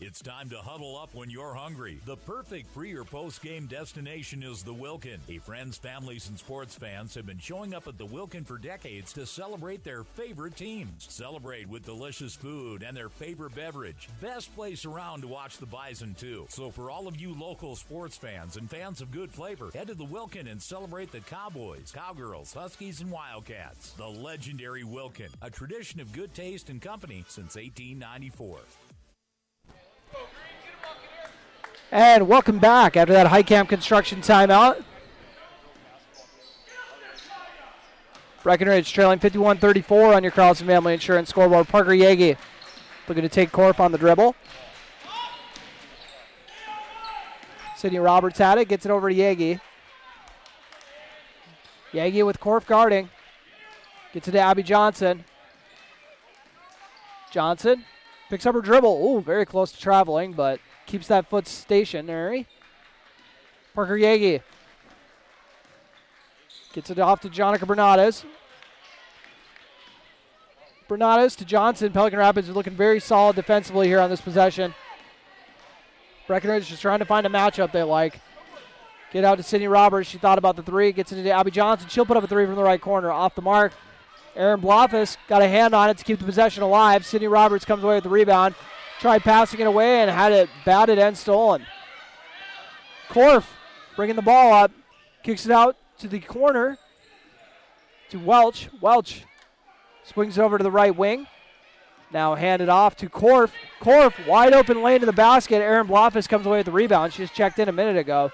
S1: It's time to huddle up when you're hungry. The perfect pre- or post-game destination is the Wilkin. Hey, friends, families, and sports fans have been showing up at the Wilkin for decades to celebrate their favorite teams. Celebrate with delicious food and their favorite beverage. Best place around to watch the Bison, too. So for all of you local sports fans and fans of good flavor, head to the Wilkin and celebrate the Cowboys, Cowgirls, Huskies, and Wildcats. The legendary Wilkin, a tradition of good taste and company since 1894.
S3: And welcome back after that High Camp Construction timeout. Breckenridge trailing 51-34 on your Carlson Family Insurance scoreboard. Parker Yagi looking to take Korf on the dribble. Sydney Roberts had it, gets it over to Yagi. Yagi with Korf guarding. Gets it to Abby Johnson. Johnson picks up her dribble. Ooh, very close to traveling, but keeps that foot stationary. Parker Yagi gets it off to Jonica Bernades. Bernades to Johnson. Pelican Rapids are looking very solid defensively here on this possession. Breckenridge just trying to find a matchup they like. Get out to Sydney Roberts. She thought about the 3. Gets it to Abby Johnson. She'll put up a 3 from the right corner. Off the mark. Aaron Blofus got a hand on it to keep the possession alive. Sydney Roberts comes away with the rebound. Tried passing it away and had it batted and stolen. Korf bringing the ball up. Kicks it out to the corner to Welch. Welch swings it over to the right wing. Now handed off to Korf. Korf, wide open lane to the basket. Aaron Blofus comes away with the rebound. She just checked in a minute ago.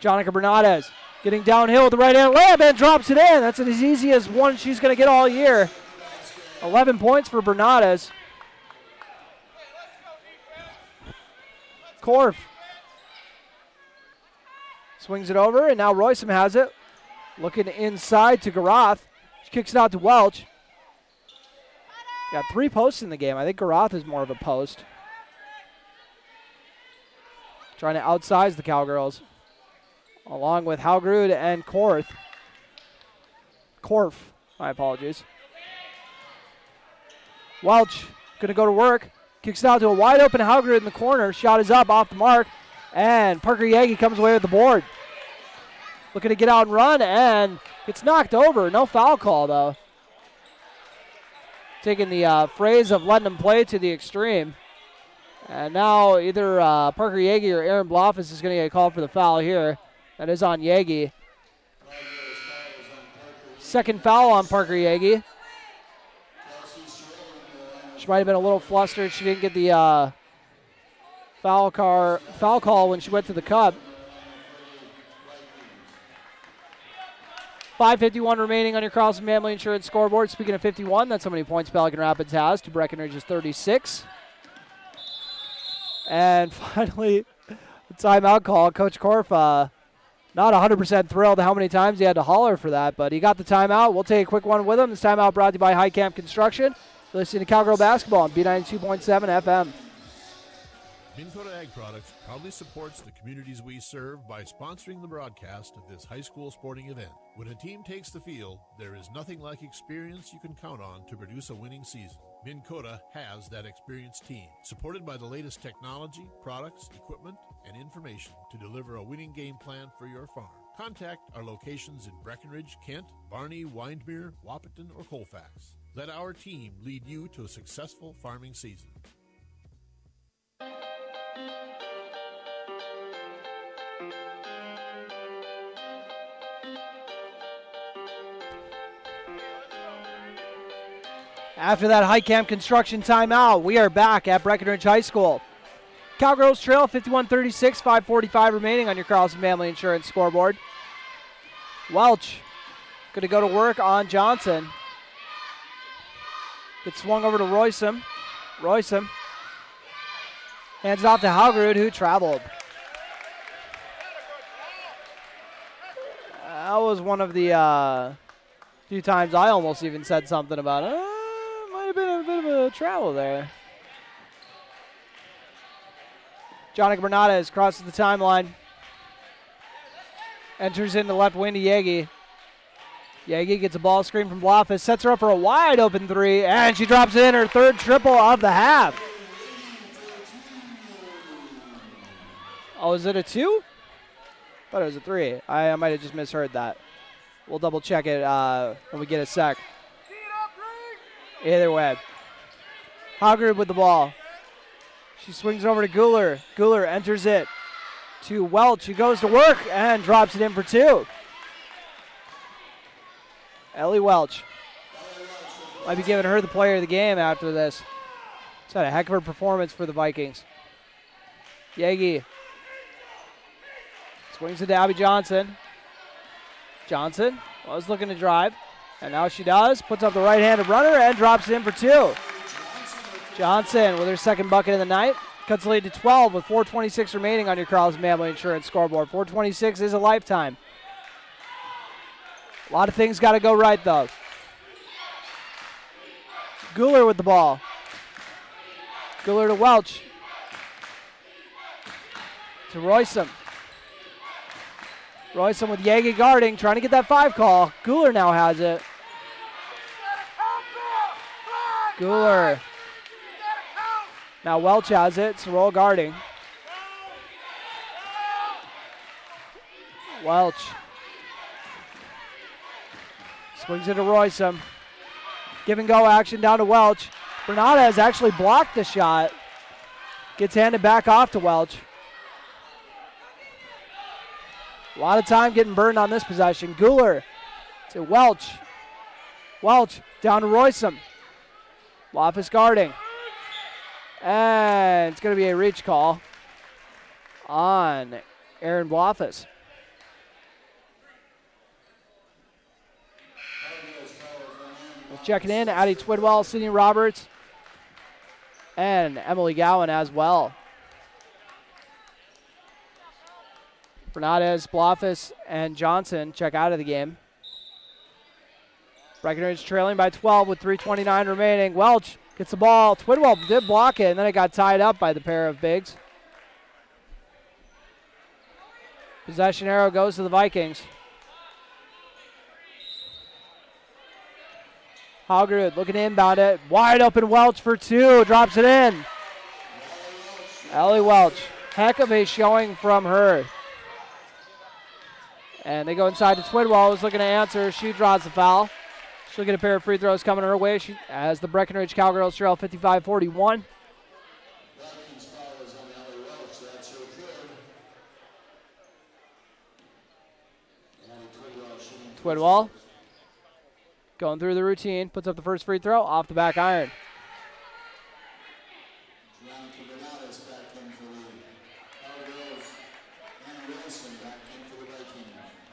S3: Jonica Bernades getting downhill with the right hand layup and drops it in. That's as easy as one she's going to get all year. 11 points for Bernades. Korf. Swings it over, and now Royston has it. Looking inside to Garoth. She kicks it out to Welch. Got 3 posts in the game. I think Garoth is more of a post. Trying to outsize the Cowgirls. Along with Haugrud and Korf. My apologies. Welch going to go to work. Kicks it out to a wide open Haugrud in the corner. Shot is up off the mark. And Parker Yagi comes away with the board. Looking to get out and run, and gets knocked over. No foul call, though. Taking the phrase of letting him play to the extreme. And now either Parker Yagi or Aaron Blofis is going to get called for the foul here. That is on Yagi. Second foul on Parker Yagi. She might have been a little flustered. She didn't get the foul call when she went to the cup. 5:51 remaining on your Carlson Family Insurance scoreboard. Speaking of 51, that's how many points Pelican Rapids has to Breckenridge's 36. And finally, the timeout call. Coach Korf, not 100% thrilled how many times he had to holler for that, but he got the timeout. We'll take a quick one with him. This timeout brought to you by High Camp Construction. You're listening to Cowgirl Basketball on B92.7 FM.
S5: Minn Kota Ag Products proudly supports the communities we serve by sponsoring the broadcast of this high school sporting event. When a team takes the field, there is nothing like experience you can count on to produce a winning season. Minn Kota has that experienced team, supported by the latest technology, products, equipment, and information to deliver a winning game plan for your farm. Contact our locations in Breckenridge, Kent, Barney, Windmere, Wahpeton, or Colfax. Let our team lead you to a successful farming season.
S3: After that High Camp Construction timeout, we are back at Breckenridge High School. Cowgirls trail 51-36, 5:45 remaining on your Carlson Family Insurance scoreboard. Welch going to go to work on Johnson. Gets swung over to Royston. Royston hands it off to Haugrud, who traveled. That was one of the few times I almost even said something about it. Might have been a bit of a travel there. Jonica Bernardes crosses the timeline. Enters into left wing to Yagi. Yagi gets a ball screen from Blofis, sets her up for a wide open three, and she drops in her third triple of the half. Oh, is it a 2? I thought it was a 3. I might have just misheard that. We'll double check it when we get a sec. Either way. Haugrud with the ball. She swings over to Guler. Guler enters it to Welch, who goes to work and drops it in for 2. Ellie Welch might be giving her the player of the game after this. It's had a heck of a performance for the Vikings. Yagi swings it to Abby Johnson. Johnson was looking to drive, and now she does. Puts up the right-handed runner and drops it in for 2. Johnson with her second bucket of the night. Cuts the lead to 12 with 4:26 remaining on your Carlson Family Insurance scoreboard. 4:26 is a lifetime. A lot of things got to go right, though. Guler with the ball. Guler to Welch. To Royston. Royston with Yagi guarding, trying to get that 5 call. Guler now has it. Guler. Now Welch has it. Sorrell guarding. Welch. Swings it to Royston. Give and go action down to Welch. Bernardes actually blocked the shot. Gets handed back off to Welch. A lot of time getting burned on this possession. Guler to Welch. Welch down to Royston. Loftus guarding. And it's going to be a reach call on Aaron Blofis. Checking in, Addie Twidwell, Sydney Roberts, and Emily Gowan as well. Fernandez, Blofis, and Johnson check out of the game. Breckenridge trailing by 12 with 3:29 remaining. Welch gets the ball. Twidwell did block it, and then it got tied up by the pair of bigs. Possession arrow goes to the Vikings. Haugerud looking to inbound it. Wide open Welch for two. Drops it in. Ellie Welch. Heck of a showing from her. And they go inside to Twidwell, who's looking to answer. She draws the foul. She'll get a pair of free throws coming her way as the Breckenridge Cowgirls trail 55-41. Twidwell going through the routine, puts up the first free throw, off the back iron.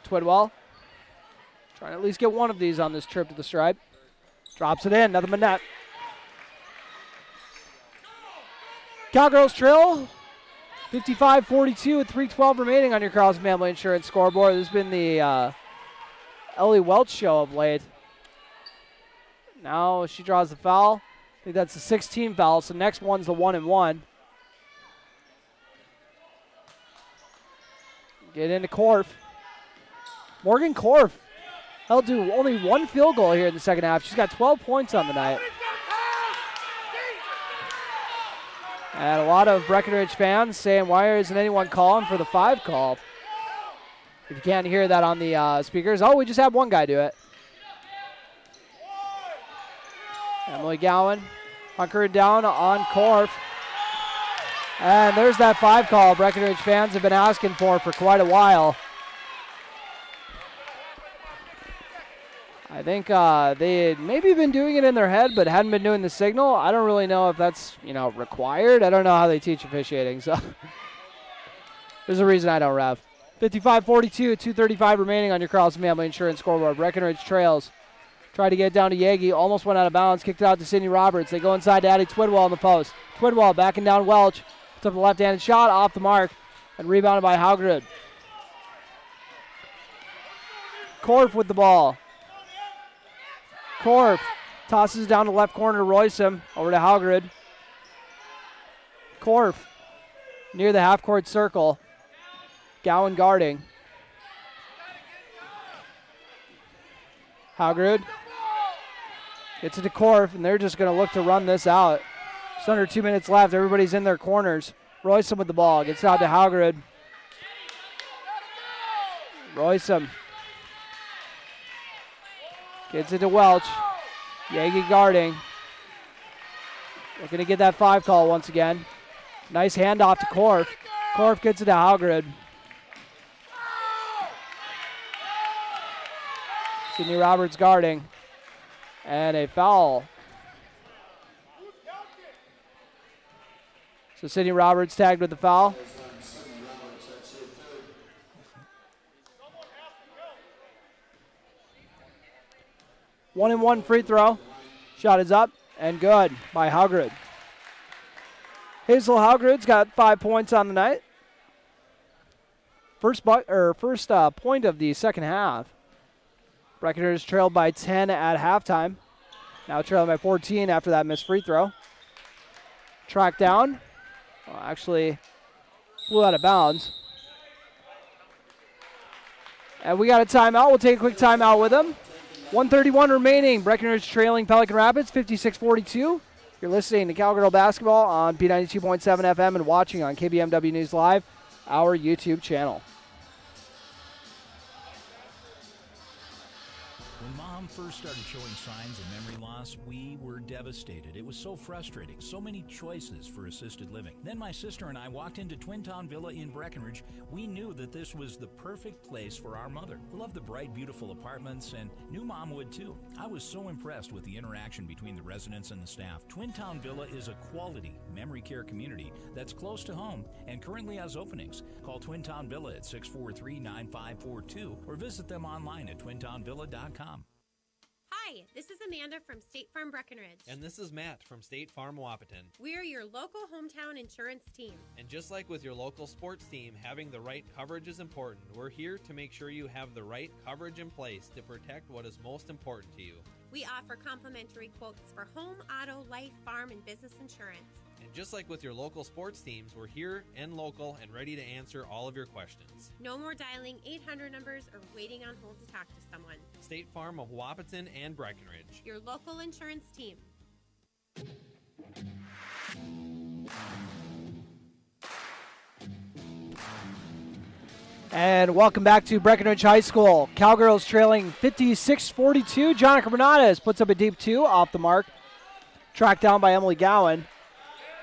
S3: Twidwell trying to at least get one of these on this trip to the stripe. Drops it in, nothing but net. Cowgirls trail 55-42 with 3:12 remaining on your Carlson Family Insurance scoreboard. This has been the Ellie Welch show of late. Now she draws the foul. I think that's the 16th foul, so next one's the 1-and-1. Get into Korf. Morgan Korf held to only one field goal here in the second half. She's got 12 points on the night. And a lot of Breckenridge fans saying, why isn't anyone calling for the 5 call? If you can't hear that on the speakers, we just had one guy do it. Emily Gowan hunkered down on Korf. And there's that 5 call Breckenridge fans have been asking for quite a while. I think they had maybe been doing it in their head, but hadn't been doing the signal. I don't really know if that's, required. I don't know how they teach officiating, so there's a reason I don't ref. 55-42, 2:35 remaining on your Carlson Family Insurance scoreboard. Breckenridge trails. Tried to get it down to Yagi, almost went out of bounds, kicked it out to Sydney Roberts. They go inside to Addie Twidwell on the post. Twidwell backing down Welch. Puts up the left-handed shot, off the mark, and rebounded by Haugerud. Korf with the ball. Korf tosses it down to left corner to Roysum, over to Haugerud. Korf near the half-court circle. Gowan guarding. Haugerud gets it to Korf, and they're just going to look to run this out. Just under 2 minutes left. Everybody's in their corners. Roysum with the ball. Gets it out to Haugerud. Roysum gets it to Welch. Yagi guarding. They're going to get that 5 call once again. Nice handoff to Korf. Korf gets it to Haugerud. Sydney Roberts guarding. And a foul. So Sydney Roberts tagged with the foul. One and one free throw. Shot is up and good by Haugerud. Hazel Haugerud's got 5 points on the night. First point of the second half. Breckenridge trailed by 10 at halftime. Now trailing by 14 after that missed free throw. Tracked down. Actually flew out of bounds. And we got a timeout. We'll take a quick timeout with them. 1:31 remaining. Breckenridge trailing Pelican Rapids 56-42. You're listening to Cowgirl Basketball on B92.7 FM and watching on KBMW News Live, our YouTube channel.
S1: When Mom first started showing signs of memory loss, we were devastated. It was so frustrating. So many choices for assisted living. Then my sister and I walked into Twin Town Villa in Breckenridge. We knew that this was the perfect place for our mother. We loved the bright, beautiful apartments and knew Mom would too. I was so impressed with the interaction between the residents and the staff. Twin Town Villa is a quality memory care community that's close to home and currently has openings. Call Twin Town Villa at 643-9542 or visit them online at twintownvilla.com.
S6: Hi, this is Amanda from State Farm Breckenridge.
S7: And this is Matt from State Farm Wapaton.
S6: We are your local hometown insurance team.
S7: And just like with your local sports team, having the right coverage is important. We're here to make sure you have the right coverage in place to protect what is most important to you.
S6: We offer complimentary quotes for home, auto, life, farm, and business insurance.
S7: And just like with your local sports teams, we're here and local and ready to answer all of your questions.
S6: No more dialing 800 numbers or waiting on hold to talk to someone.
S7: State Farm of Wapaton and Breckenridge.
S6: Your local insurance team.
S3: And welcome back to Breckenridge High School. Cowgirls trailing 56-42. Jonica Bernardes puts up a deep two off the mark. Tracked down by Emily Gowan.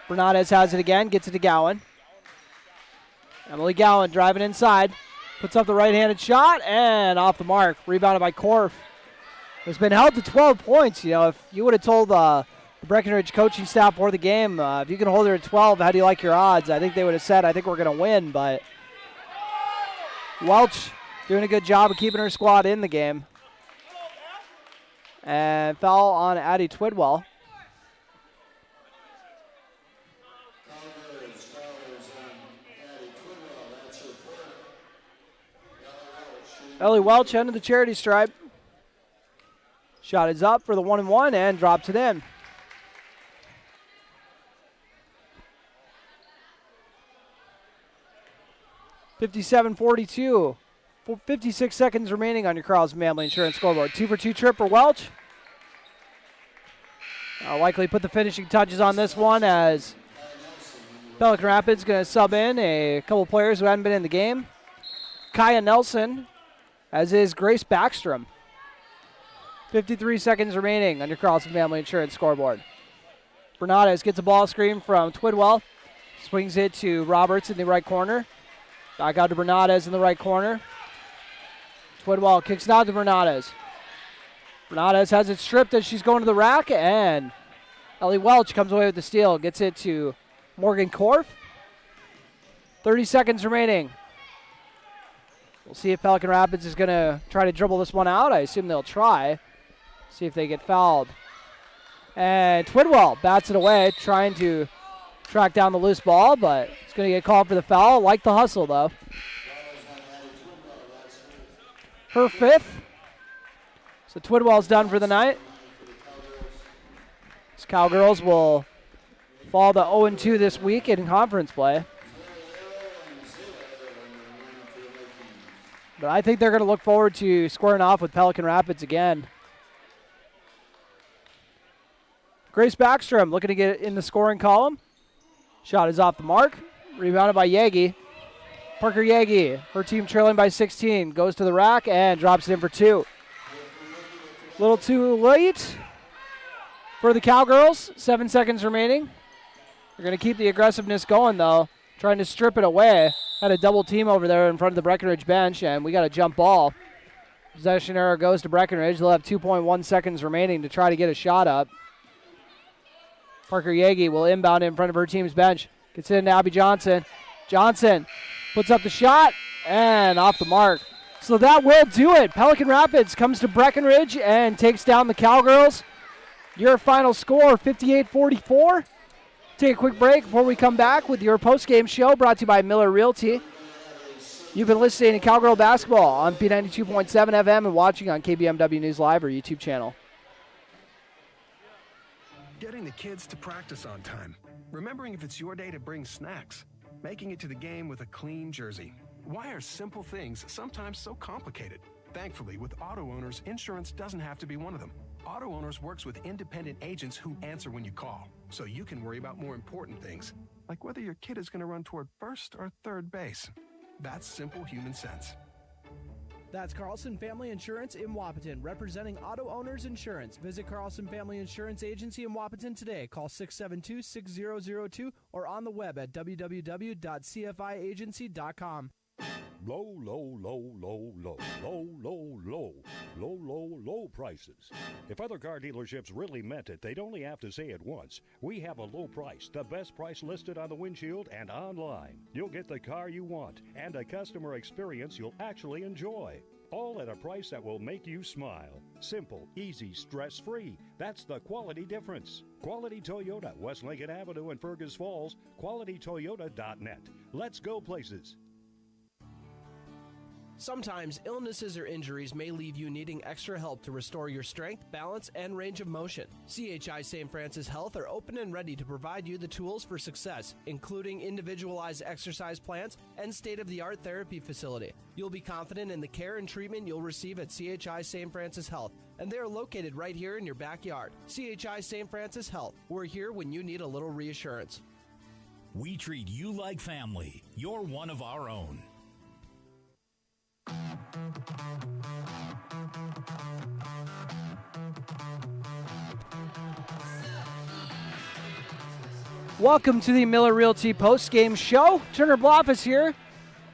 S3: Bernardes has it again, gets it to Gowan. Emily Gowan driving inside. Puts up the right-handed shot and off the mark. Rebounded by Korf. It's been held to 12 points. You know, if you would have told the Breckenridge coaching staff before the game, if you can hold her at 12, how do you like your odds? I think they would have said, I think we're going to win, but Welch doing a good job of keeping her squad in the game. And foul on Addie Twidwell. Ellie Welch under the charity stripe. Shot is up for the 1-and-1 and drops it in. (57-42). 56 seconds remaining on your Carlson Family Insurance scoreboard. 2-for-2 trip for Welch. I'll likely put the finishing touches on this one as Pelican Rapids going to sub in a couple players who hadn't been in the game. Kaya Nelson, as is Grace Backstrom. 53 seconds remaining on your Carlson Family Insurance scoreboard. Bernardes gets a ball screen from Twidwell. Swings it to Roberts in the right corner. Back out to Bernardes in the right corner. Twidwell kicks it out to Bernardes. Bernardes has it stripped as she's going to the rack, and Ellie Welch comes away with the steal. Gets it to Morgan Korf. 30 seconds remaining. We'll see if Pelican Rapids is going to try to dribble this one out. I assume they'll try. See if they get fouled. And Twidwell bats it away, trying to track down the loose ball, but it's going to get called for the foul. Like the hustle, though. Her fifth. So Twidwell's done for the night. These Cowgirls will fall to 0-2 this week in conference play. But I think they're going to look forward to squaring off with Pelican Rapids again. Grace Backstrom looking to get in the scoring column. Shot is off the mark. Rebounded by Yagi. Parker Yagi, her team trailing by 16, goes to the rack and drops it in for two. A little too late for the Cowgirls. 7 seconds remaining. They're going to keep the aggressiveness going, though, trying to strip it away. Had a double team over there in front of the Breckenridge bench, and we got a jump ball. Possession error goes to Breckenridge. They'll have 2.1 seconds remaining to try to get a shot up. Parker Yagi will inbound in front of her team's bench. Gets it into Abby Johnson. Johnson puts up the shot, and off the mark. So that will do it. Pelican Rapids comes to Breckenridge and takes down the Cowgirls. Your final score, 58-44. Take a quick break before we come back with your post-game show brought to you by Miller Realty. You've been listening to Cowgirl Basketball on P92.7 FM and watching on KBMW News Live or YouTube channel.
S8: Getting the kids to practice on time. Remembering if it's your day to bring snacks. Making it to the game with a clean jersey. Why are simple things sometimes so complicated? Thankfully, with auto owners, insurance doesn't have to be one of them. Auto Owners works with independent agents who answer when you call, so you can worry about more important things, like whether your kid is going to run toward first or third base. That's simple human sense.
S9: That's Carlson Family Insurance in Wapaton, representing Auto Owners Insurance. Visit Carlson Family Insurance Agency in Wapaton today. Call 672-6002 or on the web at www.cfiagency.com.
S10: Low, low, low, low, low, low, low, low, low, low, low prices. If other car dealerships really meant it, they'd only have to say it once. We have a low price, the best price listed on the windshield and online. You'll get the car you want and a customer experience you'll actually enjoy. all at a price that will make you smile. Simple, easy, stress-free. That's the quality difference. Quality Toyota, West Lincoln Avenue in Fergus Falls, qualitytoyota.net. Let's go places.
S9: Sometimes illnesses or injuries may leave you needing extra help to restore your strength, balance, and range of motion. CHI St. Francis Health are open and ready to provide you the tools for success, including individualized exercise plans and state-of-the-art therapy facility. You'll be confident in the care and treatment you'll receive at CHI St. Francis Health, and they are located right here in your backyard. CHI St. Francis Health. We're here when you need a little reassurance.
S1: We treat you like family. You're one of our own.
S3: Welcome to the Miller Realty post-game show. Turner Bluff is here.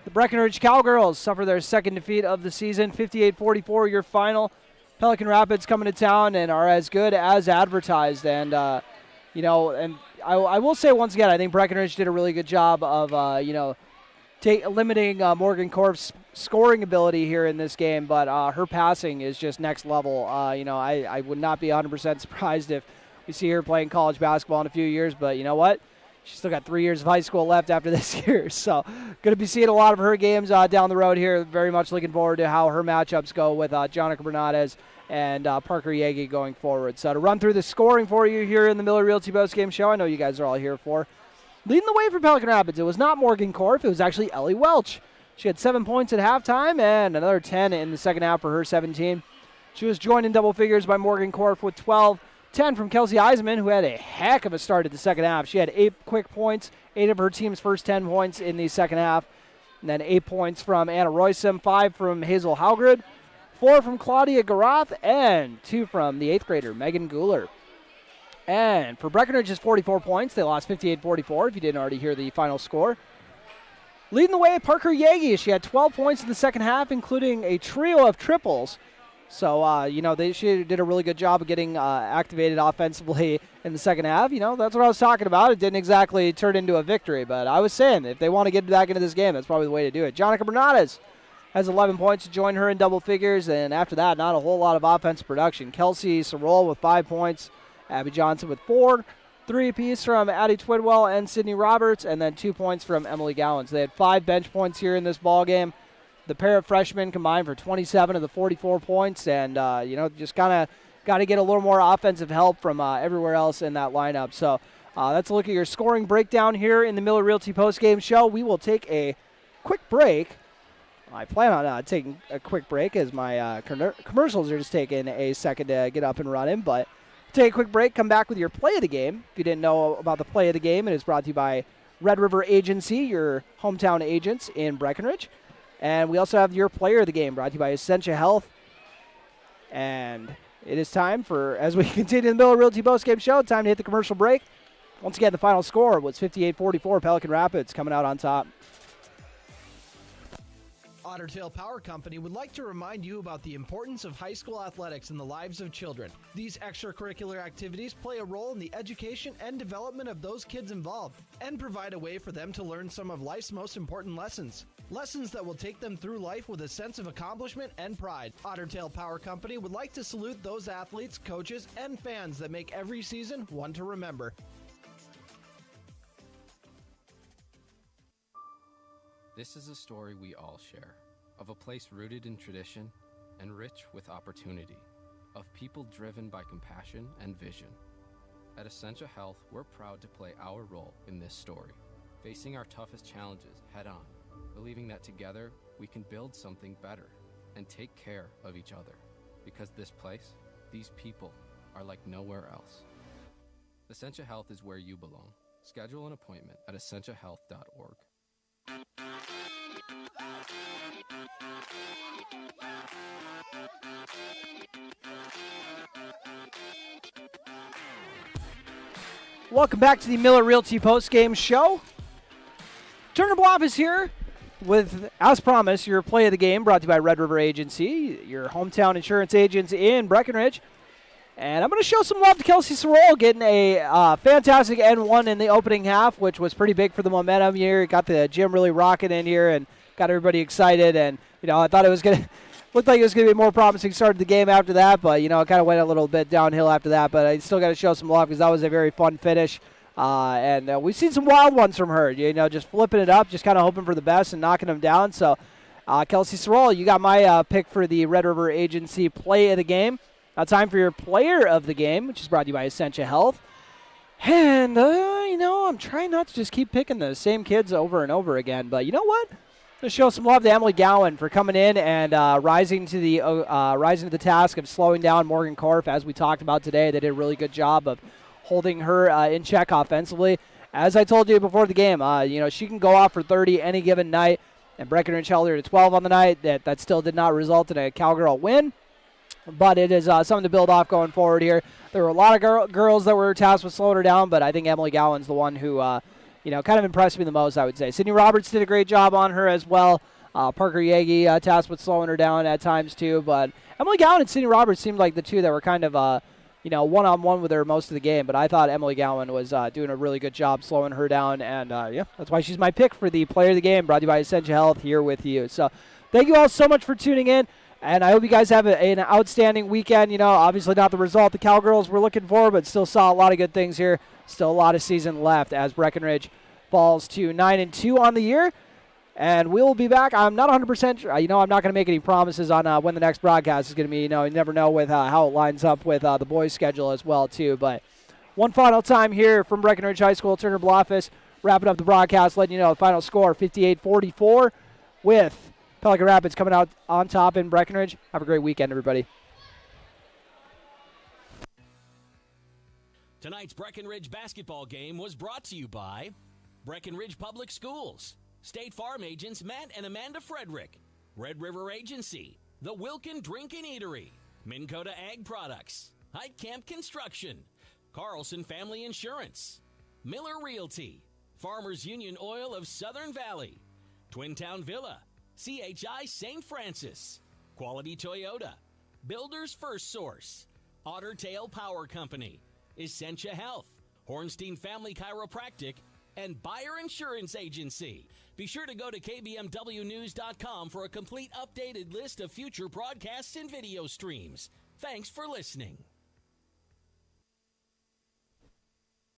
S3: The Breckenridge Cowgirls suffer their second defeat of the season, 58-44 your final. Pelican Rapids coming to town and are as good as advertised. And, I will say once again, I think Breckenridge did a really good job of, limiting Morgan Korf's scoring ability here in this game, but her passing is just next level. I would not be 100% surprised if we see her playing college basketball in a few years, but you know what? She's still got 3 years of high school left after this year, so going to be seeing a lot of her games down the road here. Very much looking forward to how her matchups go with Jonica Bernardes and Parker Yagi going forward. So to run through the scoring for you here in the Miller Realty Postgame Show, I know you guys are all here for. Leading the way for Pelican Rapids, it was not Morgan Korf, it was actually Ellie Welch. She had 7 points at halftime and another 10 in the second half for her 17. She was joined in double figures by Morgan Korf with 12, 10 from Kelsey Eisman, who had a heck of a start at the second half. She had 8 quick points, 8 of her team's first 10 points in the second half. And then 8 points from Anna Roysum, 5 from Hazel Halgrid, 4 from Claudia Garoth, and 2 from the 8th grader, Megan Guler. And for Breckenridge's 44 points, they lost 58-44, if you didn't already hear the final score. Leading the way, Parker Yagi. She had 12 points in the second half, including a trio of triples. So, she did a really good job of getting activated offensively in the second half. That's what I was talking about. It didn't exactly turn into a victory, but I was saying if they want to get back into this game, that's probably the way to do it. Jonica Bernardes has 11 points to join her in double figures, and after that, not a whole lot of offensive production. Kelsey Sorrell with 5 points, Abby Johnson with 4, 3 apiece from Addie Twidwell and Sydney Roberts, and then 2 points from Emily Gowans. They had 5 bench points here in this ball game. The pair of freshmen combined for 27 of the 44 points, and, just kind of got to get a little more offensive help from everywhere else in that lineup. So that's a look at your scoring breakdown here in the Miller Realty postgame show. We will take a quick break. I plan on taking a quick break as my commercials are just taking a second to get up and running, but take a quick break, come back with your play of the game. If you didn't know about the play of the game, it is brought to you by Red River Agency, your hometown agents in Breckenridge. And we also have your player of the game brought to you by Essentia Health. And it is time for, as we continue the Miller Realty postgame show, time to hit the commercial break. Once again, the final score was 58-44, Pelican Rapids coming out on top.
S9: Otter Tail Power Company would like to remind you about the importance of high school athletics in the lives of children. These extracurricular activities play a role in the education and development of those kids involved and provide a way for them to learn some of life's most important lessons. Lessons that will take them through life with a sense of accomplishment and pride. Otter Tail Power Company would like to salute those athletes, coaches, and fans that make every season one to remember.
S11: This is a story we all share, of a place rooted in tradition and rich with opportunity, of people driven by compassion and vision. At Essentia Health, we're proud to play our role in this story, facing our toughest challenges head-on, believing that together we can build something better and take care of each other, because this place, these people, are like nowhere else. Essentia Health is where you belong. Schedule an appointment at essentiahealth.org.
S3: Welcome back to the Miller Realty postgame show. Turner Bluff is here with, as promised, your play of the game brought to you by Red River Agency, your hometown insurance agents in Breckenridge. And I'm going to show some love to Kelsey Sorrell, getting a fantastic N1 in the opening half, which was pretty big for the momentum here. Got the gym really rocking in here and got everybody excited. And, I thought it was going to looked like it was going to be a more promising start to the game after that, but, it kind of went a little bit downhill after that. But I still got to show some love because that was a very fun finish. And we've seen some wild ones from her, just flipping it up, just kind of hoping for the best and knocking them down. So, Kelsey Sorrell, you got my pick for the Red River Agency play of the game. Now time for your player of the game, which is brought to you by Essentia Health. And, I'm trying not to just keep picking the same kids over and over again. But you know what? To show some love to Emily Gowan for coming in and rising to the task of slowing down Morgan Korf, as we talked about today. They did a really good job of holding her in check offensively. As I told you before the game, she can go off for 30 any given night, and Breckenridge held her to 12 on the night. That still did not result in a Cowgirl win, but it is something to build off going forward here. There were a lot of girls that were tasked with slowing her down, but I think Emily Gowan's the one who kind of impressed me the most, I would say. Sydney Roberts did a great job on her as well. Parker Yagi tasked with slowing her down at times too. But Emily Gowan and Sydney Roberts seemed like the two that were kind of, one-on-one with her most of the game. But I thought Emily Gowan was doing a really good job slowing her down. And, that's why she's my pick for the player of the game, brought to you by Essentia Health here with you. So thank you all so much for tuning in. And I hope you guys have an outstanding weekend. Obviously not the result the Cowgirls were looking for, but still saw a lot of good things here. Still a lot of season left as Breckenridge falls to 9-2 on the year. And we'll be back. I'm not 100% sure. I'm not going to make any promises on when the next broadcast is going to be. You never know with how it lines up with the boys' schedule as well, too. But one final time here from Breckenridge High School, Turner Bluffus, wrapping up the broadcast, letting you know the final score, 58-44, with Pelican Rapids coming out on top in Breckenridge. Have a great weekend, everybody.
S2: Tonight's Breckenridge basketball game was brought to you by Breckenridge Public Schools, State Farm agents Matt and Amanda Frederick, Red River Agency, The Wilkin Drink and Eatery, Minn Kota Ag Products, Hike Camp Construction, Carlson Family Insurance, Miller Realty, Farmers Union Oil of Southern Valley, Twin Town Villa, CHI St. Francis, Quality Toyota, Builders First Source, Otter Tail Power Company, Essentia Health, Hornstein Family Chiropractic, and Buyer Insurance Agency. Be sure to go to kbmwnews.com for a complete updated list of future broadcasts and video streams. Thanks for listening.